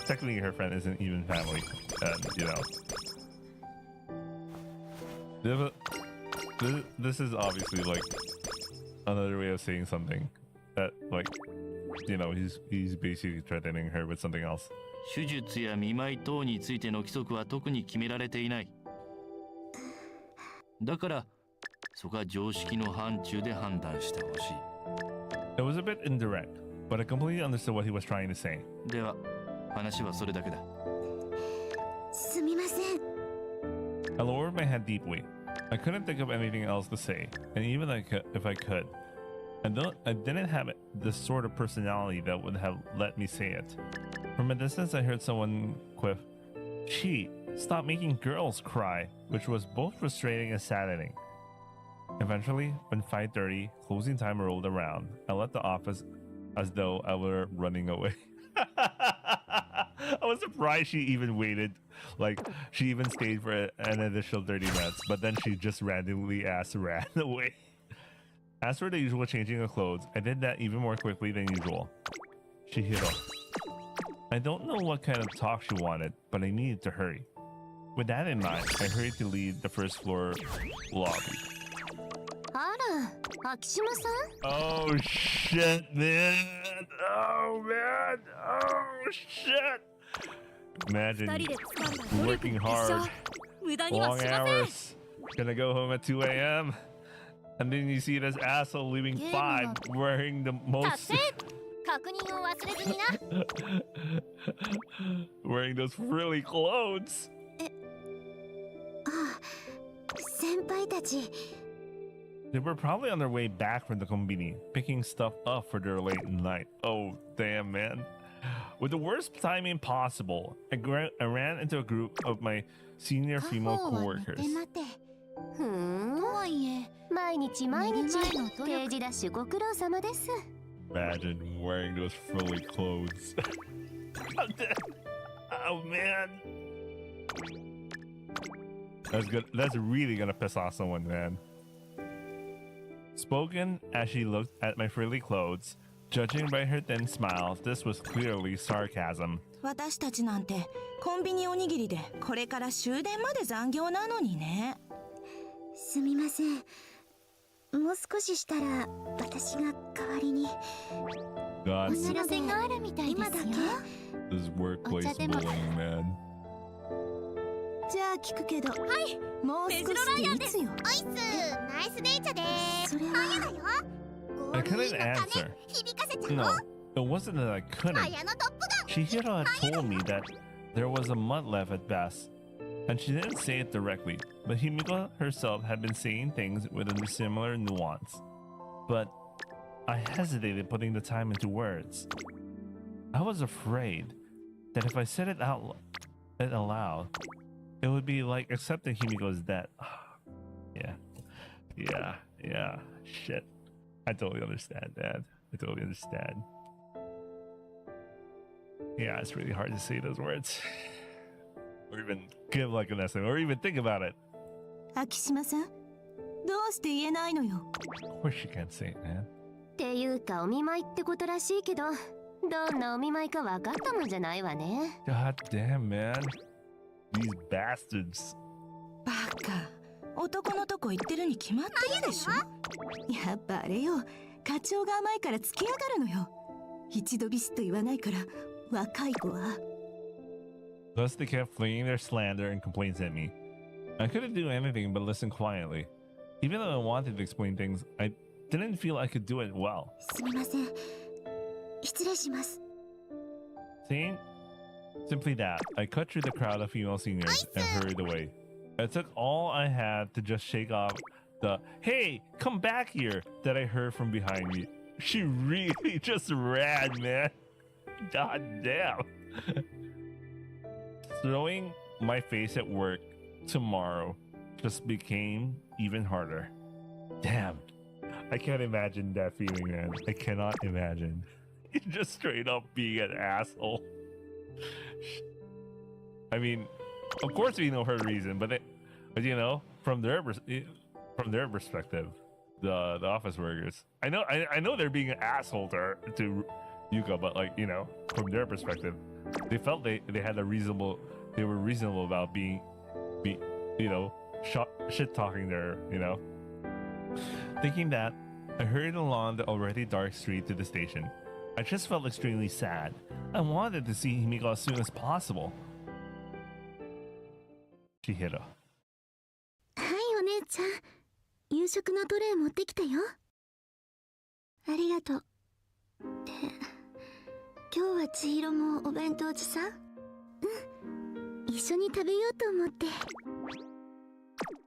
technically her friend isn't even family, and you know, this is obviously like another way of saying something that like you know he's basically threatening her with something else. 手術や見舞い等についての規則は特に決められていないだからそこは常識の範疇で判断してほし It was a bit indirect, but I completely understood what he was trying to say. いでは話はそれだけだすみません I lowered my head deeply. I couldn't think of anything else to say, and even if I could, I didn't have the sort of personality that would have let me say it. From a distance, I heard someone quip, "Chi, stop making girls cry," which was both frustrating and saddening. Eventually, when 5:30 closing time rolled around, I left the office as though I were running away. was surprised she even waited. Like, she even stayed for an additional 30 minutes, but then she just randomly ran away. As for the usual changing of clothes, I did that even more quickly than usual. Chihiro. I don't know what kind of talk she wanted, but I needed to hurry. With that in mind, I hurried to leave the first floor lobby. あら、秋島さん Oh shit, man! Oh man! Oh shit! Imagine 二人で掴んだ努力 working の結 hard, 晶無駄には long しません hours, gonna go home at 2 a.m. And then you see this asshole leaving 5 wearing the 達 most 成確認を忘れずにな wearing those frilly clothes. ああ先輩たち They were probably on their way back from the konbini, picking stuff up for their late night. Oh, damn, man. With the worst timing possible, I ran into a group of my senior female 他方は寝 coworkers. て待てふーんとはいえ毎日毎日定時ダッシュご苦労様です Imagine wearing those frilly clothes. Oh, man. That's good. That's really gonna piss off someone, man. Spoken as she looked at my frilly clothes, judging by her thin smile, this was clearly sarcasm. 私たちなんてコンビニおにぎりでこれから終電まで残業なのにね。すみませんもう少ししたら私が代わりに God, お知らせがあるみたいですよ this workplace bullying, man. じゃあ聞くけど、はい、もう少しでいつよ。おいっすナイスデイチャでーすそれはだよ I couldn't answer. 響かせちゃ No, お it wasn't that I couldn't. 綾のトップガン Chihiro had told me that there was a month left at best, and she didn't say it directly, but Himiko herself had been saying things with a similar nuance. But I hesitated putting the time into words. I was afraid that if I said it out aloud, it would be like accepting Himiko's death. Yeah. Shit. I totally understand, Dad. I totally understand. Yeah, it's really hard to say those words. Or even give like an essay, or even think about it. 秋島さん、どうして言えないのよ。Of course you can't say it, man. っていうかお見舞いってことらしいけどどんなお見舞いか分かったもんじゃないわね God damn, man. These bastards. バカ、男のとこ行ってるに決まってるでしょ。やっぱあれよ、課長が甘いから付き上がるのよ。一度ビシッと言わないから若い子は。Thus they kept flinging their slander and complaints at me. I couldn't do anything but listen quietly. Even though I wanted to explain things, I didn't feel I could do it well. すみません失礼します Saying simply that, I cut through the crowd of female seniors and hurried away. It took all I had to just shake off the "Hey, come back here" that I heard from behind me. She really just ran, man. God damn. Throwing my face at work tomorrow just became even harder. Damn. I can't imagine that feeling, man. I cannot imagine. Just straight up being an asshole. I mean, of course we know her reason, but you know, from their perspective, the office workers, I know they're being an asshole to Yuka, but like, you know, from their perspective, they felt they were reasonable about being you know, shit talking their, you know. Thinking that, I hurried along the already dark street to the station. I just felt extremely sad. I wanted to see Himiko as soon as possible. Chihiro. はいお姉ちゃん夕食のトレイ持ってきたよありがとうって今日は千尋もお弁当持参うん一緒に食べようと思って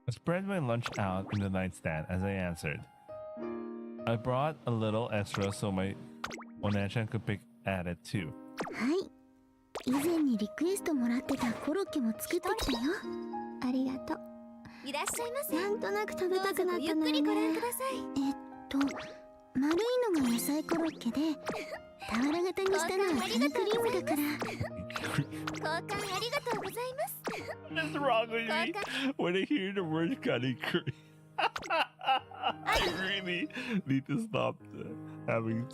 I spread my lunch out in the nightstand as I answered. I brought a little extra so my Onan-chan could pick at it too. はい以前にリクエストもらってたコロッケも作ってきたよありがとういらっしゃいませなんとなく食べたくなったのよねゆっくりご覧ください丸いのが野菜コロッケで俵型にしたのはカニクリームだから交換ありがとうございます What's wrong with me when I hear the word Candy Crush? I really need to stop having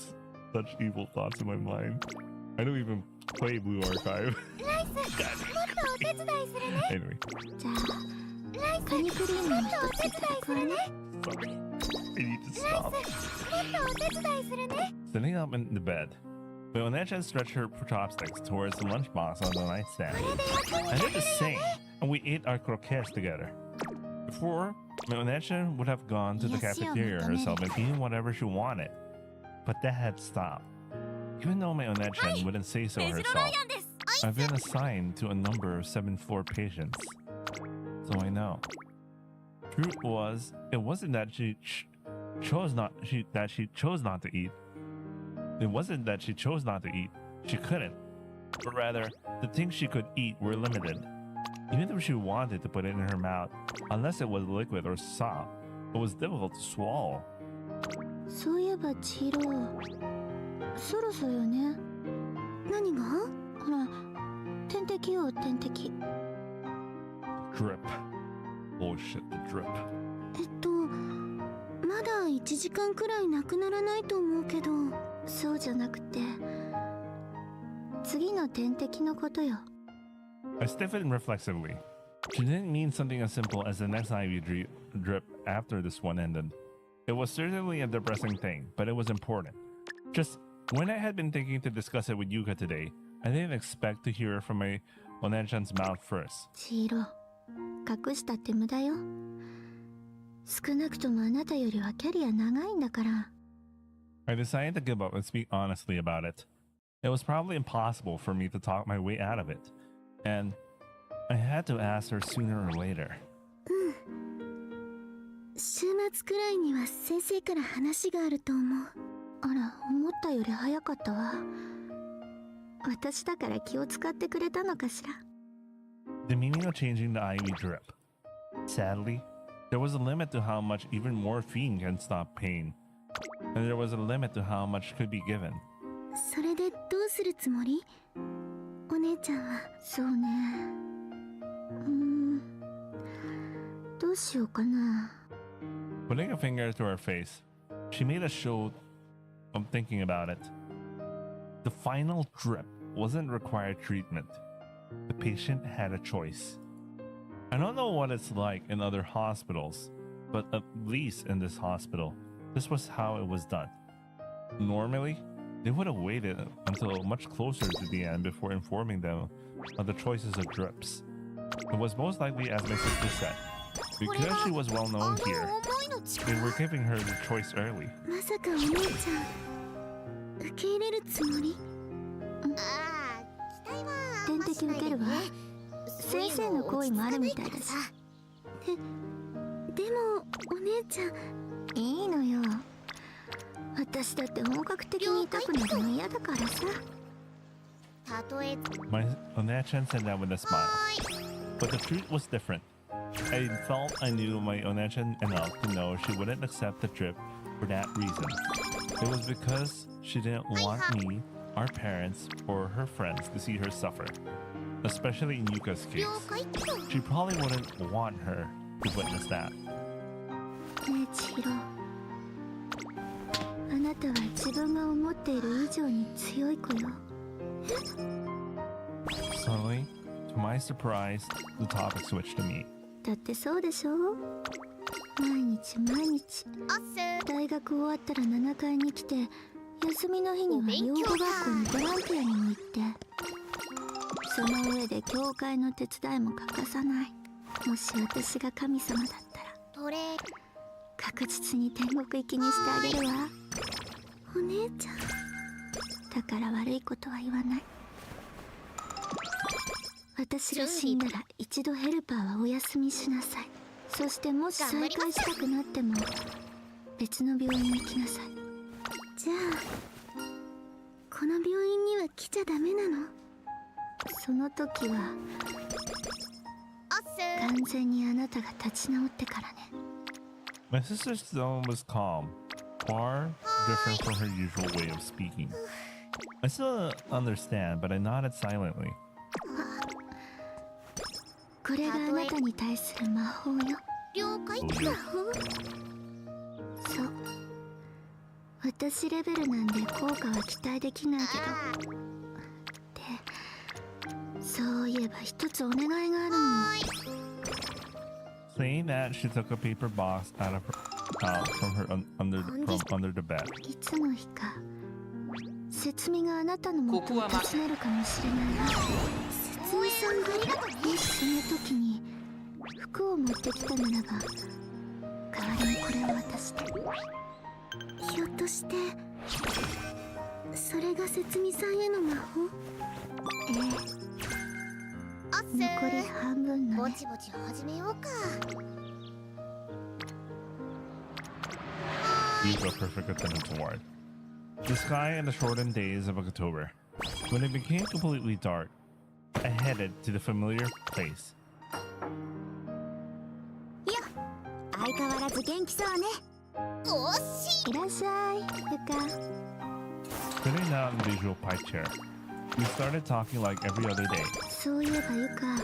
such evil thoughts in my mind. I don't even play Blue Archive. ライスもっとお手伝いするね Anyway, じゃあライスカニクリームの一もっとお手つ伝いするね sorry. I need to ライ stop. スもっとお手伝いするね Sitting up in the bed, Leonecha stretched her chopsticks towards the lunchbox on the nightstand. I did the same, and we ate our croquettes together. Before, Leonecha would have gone to the cafeteria herself and eaten whatever she wanted, but that had stopped. Even though Leonecha wouldn't say so メジロラ herself, イアンです I've been assigned to a number of 7th floor patients, so I know. Truth was, it wasn't that she chose not to eat. It wasn't that she chose not to eat. She couldn't, but rather the things she could eat were limited. Even if she wanted to put it in her mouth, unless it was liquid or soft, it was difficult to swallow. そういえば千尋そろそろよね何がほら点滴よ点滴 Drip. Bullshit, the drip. まだ1時間くらいなくならないと思うけどそうじゃなくて次の点滴のことよ I stiffened reflexively. She didn't mean something as simple as the next IV drip after this one ended. It was certainly a depressing thing, but it was important. Just when I had been thinking to discuss it with Yuka today, I didn't expect to hear it from my Onenchan's mouth first. 千尋隠したって無駄よ少なくともあなたよりはキャリア長いんだから I decided to give up and speak honestly about it. It was probably impossible for me to talk my way out of it, and I had to ask her sooner or later. 週末くらいには先生から話があると思うあら思ったより早かったわ私だから気を使ってくれたのかしら The meaning of changing the IV drip. Sadly, there was a limit to how much even morphine can stop pain, and there was a limit to how much could be given. それでどうするつもりお姉ちゃんはそうねどうしようかな Putting a finger to her face, she made a show of thinking about it. The final drip wasn't required treatment. The patient had a choice. I don't know what it's like in other hospitals, but at least in this hospital, this was how it was done. Normally, they would have waited until much closer to the end before informing them of the choices of drips. It was most likely as my sister said. Because she was well known here, they were giving her the choice early. まさかお姉ちゃん受け入れるつもりああ期待は点滴受けるわ先生の行為もあるみたいだしでもお姉ちゃんいいのよ私だって本格的に痛くなるの嫌だからさたとえ My Onachan said that with a smile. But the truth was different. I felt I knew my Onachan enough to know she wouldn't accept the drip for that reason. It was because she didn't want me, our parents, or her friends to see her suffer. Especially in Yuka's case. 了解っと She probably wouldn't want her to witness that. ねえ千尋あなたは自分が思っている以上に強い子よ Suddenly, to my surprise, the topic switched to me. だってそうでしょ毎日毎日おっす大学終わったら7階に来て休みの日には養護学校にボランティアにも行ってその上で教会の手伝いも欠かさないもし私が神様だったらトレ確実に天国行きにしてあげるわお姉ちゃんだから悪いことは言わない私が死んだら一度ヘルパーはお休みしなさいそしてもし再会したくなっても別の病院に行きなさいじゃあこの病院には来ちゃダメなのその時はおっす完全にあなたが立ち直ってからね My sister's tone was calm, far different from her usual way of speaking. I still understand, but I nodded silently. これがあなたに対する魔法よ。了解。魔法？そう。私レベルなんで効果は期待できないけど。で、そういえば一つお願いがあるの。Saying that, she took a paper box out from under the bed. いつの日か、節美があなたの元を訪ねるかもしれないわ。節美さんがもしその時に服を持ってきたならば、代わりにこれを渡して。ひょっとしてそれが節美さんへの魔法？残り半分のね。ぼちぼち始めようか。Use a perfect attendance award. The sky in the shortened days of October. When it became completely dark, I headed to the familiar place. 相変わらず元気そうね。惜しい。いらっしゃい、ゆか。 Sitting down in the usual pie chair, we started talking like every other day. そういえばゆか、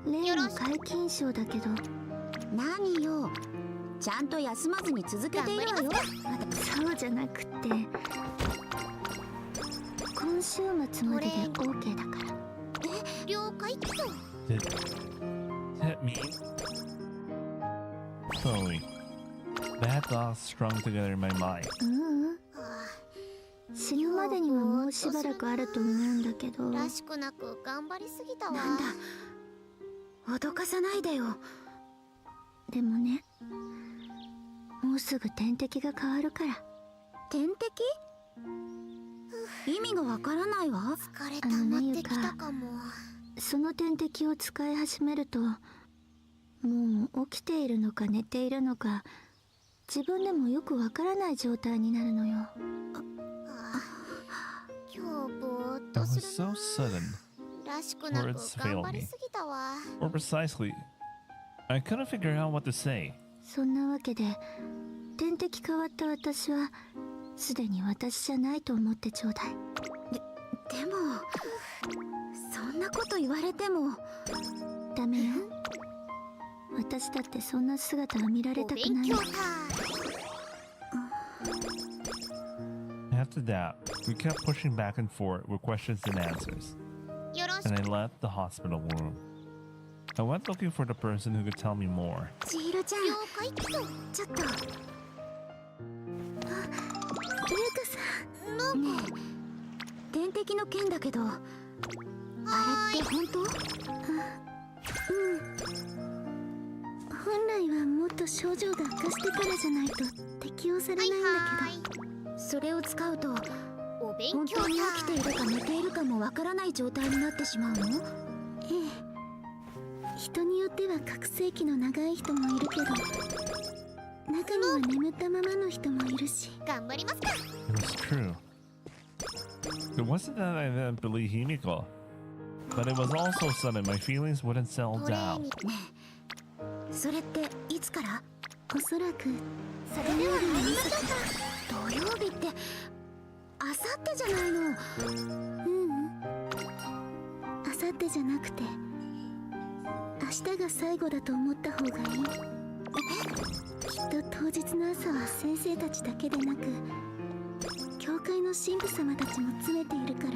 例の皆勤賞だけど。何よ、ちゃんと休まずに続けているわよ。そうじゃなくて、今週末までで OK だから。了解っと。 Did that mean? Slowly, bad thoughts strung together in my mind. 死ぬまでにはもうしばらくあると思うんだけど。らしくなく頑張りすぎたわ。なんだ、脅かさないでよ。でもね、もうすぐ天敵が変わるから。天敵？意味がわからないわ。疲れ溜まってきたかも。その天敵を使い始めると、もう起きているのか寝ているのか、自分でもよくわからない状態になるのよ。今日ぼーっ That と was する so な。 sudden. らしくなく Words 頑 failed 張り me. すぎたわ。 Or precisely, I couldn't figure out what to say. そんなわけで、天敵変わった私はすでに私じゃないと思ってちょうだい。でもそんなこと言われてもダメよ。私だってそんな姿は見られたくない。勉強タイ After that, we kept pushing back and forth with questions and answers, ム。よろし and く。 I left the hospital room. I went looking for the person who could tell me more. 千尋ちゃん、了解っと。ちょっと。あ、ゆかさん。ねえ、天敵の件だけど、あれって本当？本来はもっと症状が悪化してからじゃないと適用されないんだけど、それを使うとお勉本強タイ当に起きているか寝ているかもわからない状態になってしまうの？ええ、人によっては覚醒期の長い人もいるけど、中には眠ったままの人もいるし。頑張りますか。 It was true. It wasn't that I didn't believe Himiko, but it was also sudden my feelings wouldn't settle トレー down. ニング。それっていつから？おそらくそれでは参りましょうか。土曜日ってあさってじゃないの。あさってじゃなくて明日が最後だと思った方がいい。きっと当日の朝は先生たちだけでなく教会の神父様たちも詰めているから、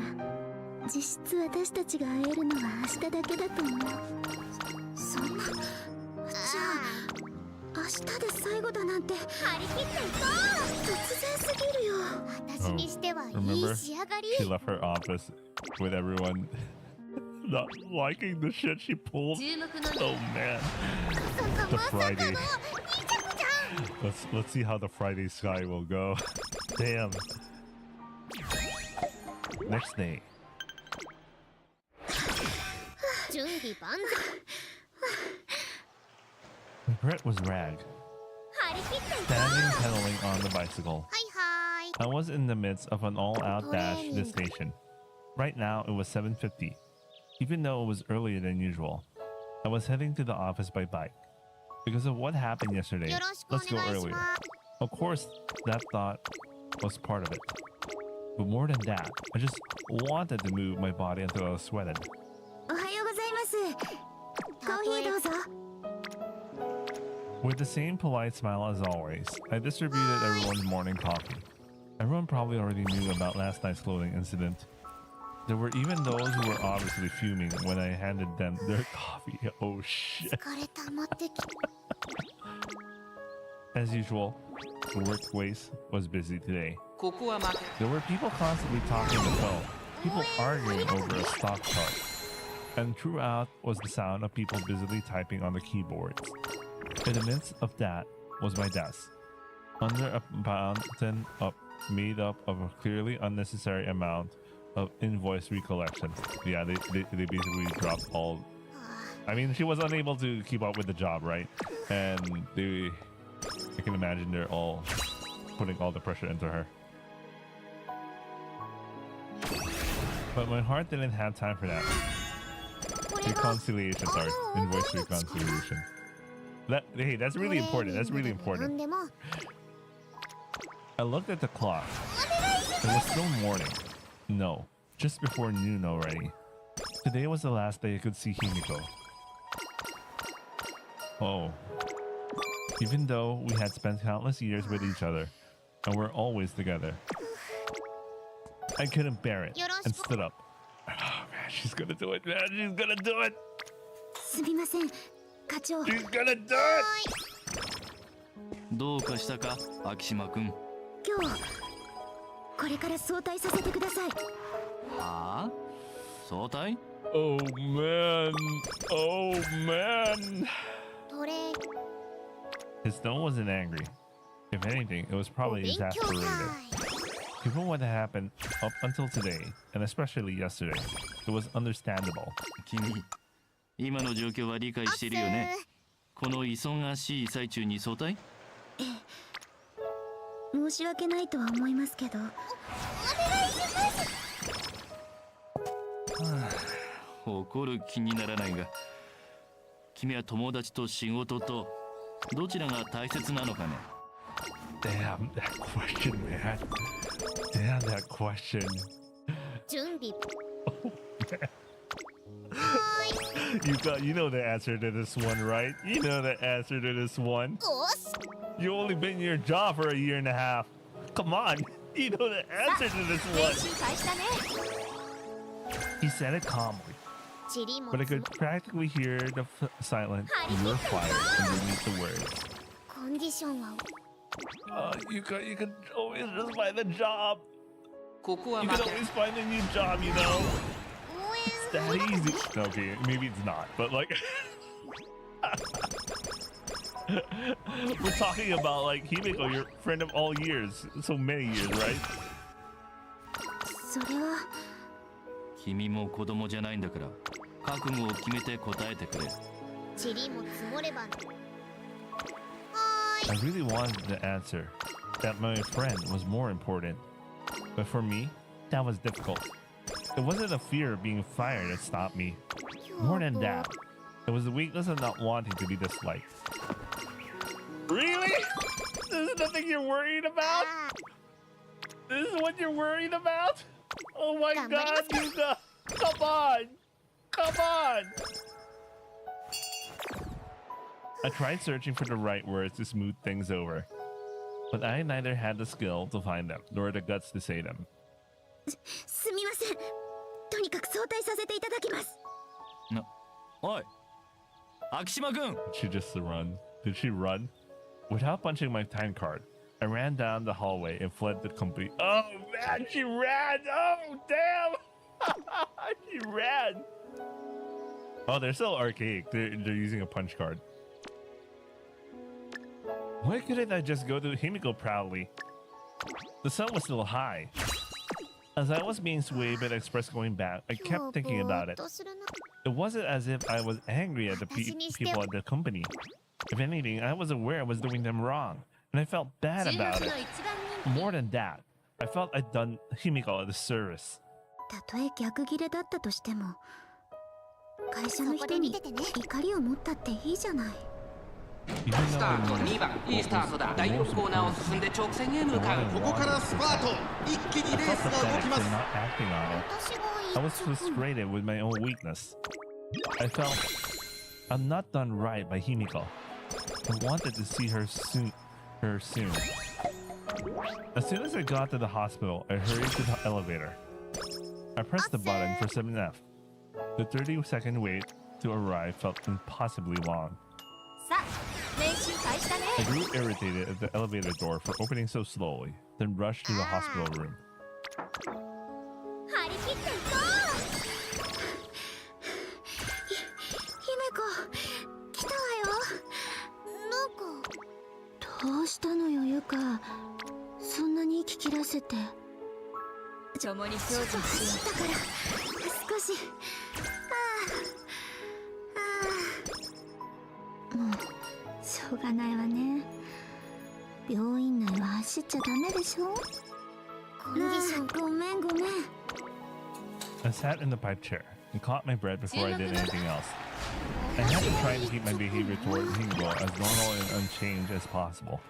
実質私たちが会えるのは明日だけだと思う。そんな、じゃあ明日で最後だなんて張り切っていこ突然すぎるよ。う。私にしてはいい Remember? 仕上がり。 She left her office with everyone not liking the shit she pulled. 注目の Oh man. まさ The か Friday. の2着じゃん。 Let's see how the Friday sky will go. Damn. Next day. 準備万 My breath was rag. 張り切っていこ Standing pedaling on the bicycle. う。はいは I was in the midst of an all-out dash to the station. Right now it was 7:50. Even though it was earlier than usual, I was heading to the office by bike. Because of what happened ーい。 yesterday, よろしくお let's go 願いし earlier. ます。 Of course, that thought was part of it. But more than that, I just wanted to move my body until I was sweated. おはようございます。コーヒーどうぞ。 With the same polite smile as always, I distributed everyone's morning coffee. Everyone probably already knew about last night's clothing incident. There were even those who were obviously fuming when I handed them their coffee. Oh shit. 疲れ溜まってき As usual, the workplace was busy today. ここは負け There were people constantly talking on the phone, people arguing over a stock chart, and throughout was the sound of people busily typing on the keyboards. In the midst of that was my desk, under a mountain made up of a clearly unnecessary amount of invoice recollection. Yeah, they basically dropped all. I mean, she was unable to keep up with the job, right? And I can imagine they're all putting all the pressure into her. But my heart didn't have time for that. Reconciliation, sorry. Invoice reconciliation. Hey, that's really important. That's really なん important. でも I looked at the clock. It was still morning. No, just before noon already. Today was the last day I could see Himiko. Oh. Even though we had spent countless years with each other and were always together, I couldn't bear it and stood up. Oh man, she's gonna do it, man. She's gonna do it. すみません課長。 She's gonna do it. どうかしたか秋島くん。今日これから早退させてください。はあ早退 Oh man. Oh man. トレ His tone wasn't angry. If anything, it was お probably 勉強 exasperated. 会 Given what happened up until today, and especially yesterday, it was understandable. 君今の状況は理解しているよね。この忙しい最中に早退申し訳ないとは思いますけど。怒る気にならないが君は友達と仕事とどちらが大切なのかね Damn, that question, man. Damn, that question. 準備 You know the answer to this one, right? You know the answer to this one. おっす You only been in your job for a year and a half. Come on, you know the answer to this 練 one. 習開始だね。 He said it calmly, チリも but I could practically hear the silent "you're fired" underneath the words. コンディションは You could always just find a job. ここは You 負 could け always find a new job, you know. It's that easy. Okay, maybe it's not, but like we're talking about like Himiko, your friend of all years, so many years, right? それは君も子供じゃないんだから覚悟を決めて答えてくれチリも積もれば I really wanted the answer that my friend was more important, but for me, that was difficult. It wasn't a fear of being fired that stopped me. More than that, it was the weakness of not wanting to be disliked. Really? This is nothing you're worried about? This is what you're worried about? Oh my god, Yuka! Come on! Come on! I tried searching for the right words to smooth things over, but I neither had the skill to find them nor the guts to say them. すみません。とにかく早退させていただきます。おい秋島くん Did she just run? Did she run? Without punching my time card, I ran down the hallway and fled the company. Oh man, she ran! Oh damn! She ran! Oh, they're still archaic. They're using a punch card. Why couldn't I just go to Himiko proudly? The sun was still high. As I was being swayed by the express going back, I kept thinking about it. It wasn't as if I was angry at the people at the company. If anything, I was aware I was doing them wrong, and I felt bad 10 about 月 it. の一番人気 More than that, I felt I'd done Himiko a disservice. たとえ逆ギレだったとしても会社の人に怒りを持ったっていいじゃない。 Even スタート though 2番いいスタートだ第6コーナーを進んで直線へ向かうここからスパート一気にレースが動き for ます not acting on it, 私が I was frustrated with my own weakness. I felt I'm not done right by Himiko. I wanted to see her soon. As soon as I got to the hospital, I hurried to the elevator. I pressed the button for 7F. The 30-second wait to arrive felt impossibly long. さあ練習開始だね I grew irritated at the elevator door for opening so slowly, then rushed to the hospital room. 張り切っていこう姫子来たわよなんかどうしたのよゆかそんなに息切らせて共に精進しようだから少しもうしょうがないわね病院内は走っちゃダメでしょコンディションごめん I sat in the pipe chair and caught my breath before I did anything else. I had to try to keep my behavior toward Himiko as normal and unchanged as possible.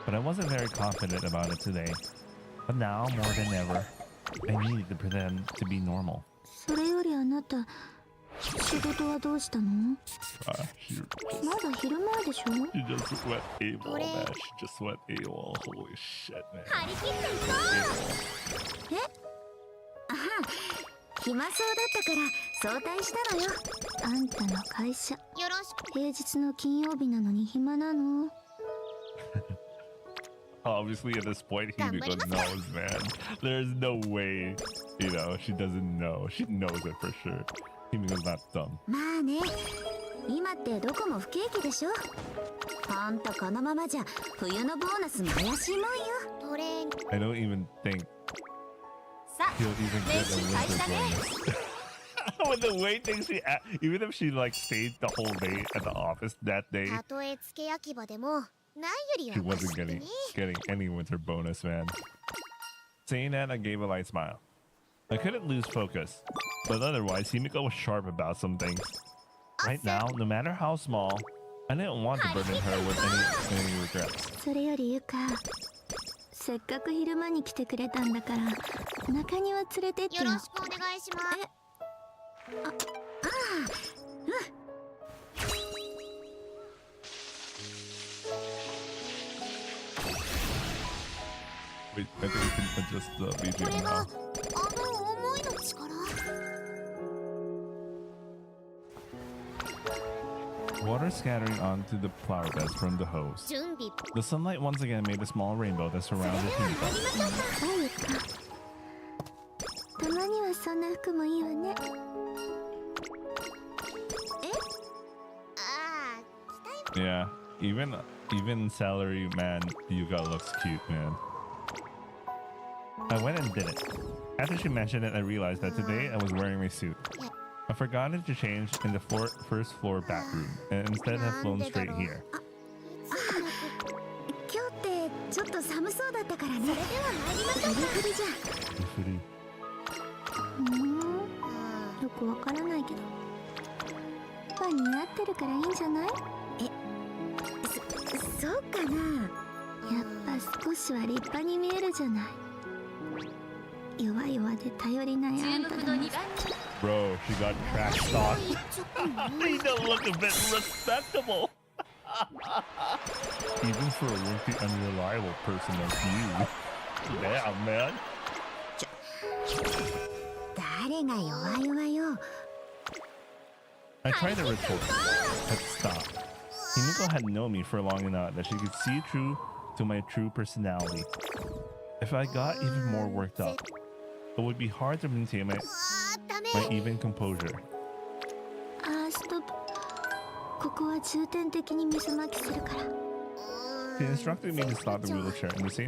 But I wasn't very confident about it today. But now, more than ever, I needed to pretend to be normal. それよりあなた仕事はどうしたの She まだ昼前でしょ just went AWOL, man. She just went AWOL. Holy shit, man. 張り切っていこうえあは暇そうだったから早退したのよあんたの会社よろしく平日の金曜日なのに暇なの Obviously, at this point, Himiko knows, man. There's no way, you know, she doesn't know. She knows it for sure. Himiko's not dumb. まあね今ってどこも不景気でしょほんとこのままじゃ冬のボーナスも怪しいもんよトレーニング I don't even think さあ he'll even 練 get a 習開始だね winter bonus. With the way things even if she like stayed the whole day at the office that day, たとえつけ焼き場でもないより she はマシ wasn't ってね getting any winter bonus, man. Saying that, I gave a light smile. I couldn't lose focus, but otherwise, Himiko was sharp about some things. Right now, no matter how small, I didn't want to burden her with any regrets. それよりゆかせっかく昼間に来てくれたんだから中庭連れてってよろしくお願いしますWait, I think we can adjust the これ BGM が now. あの思いの力 Water scattering onto the flower beds from the hose. 準備 The sunlight once again made a small rainbow that surrounded Himiko. たまにはそんな服もいいわねえああ着たい Yeah, even salary man Yuga looks cute, man. I went and did it. After she mentioned it, I realized that today I was wearing my suit. I forgot to change in the first floor bathroom and instead have flown straight here. 今日ってちょっと寒そうだったからねそれでは参りましょうかフリじゃよくわからないけどパン似合ってるからいいんじゃないそうかなやっぱ少しは立派に見えるじゃない弱々で頼りないあんただね Bro, she got trash talk. He don't look a bit respectable. Even for a wimpy, unreliable person like you. Damn, man. 誰が弱々よ I tried to retort, but stopped. Himiko had known me for long enough that she could see through to my true personality. If I got even more worked up, it would be hard to maintain my even composure. ストップここは重点的に水まきするから She instructed me to stop the wheelchair in the same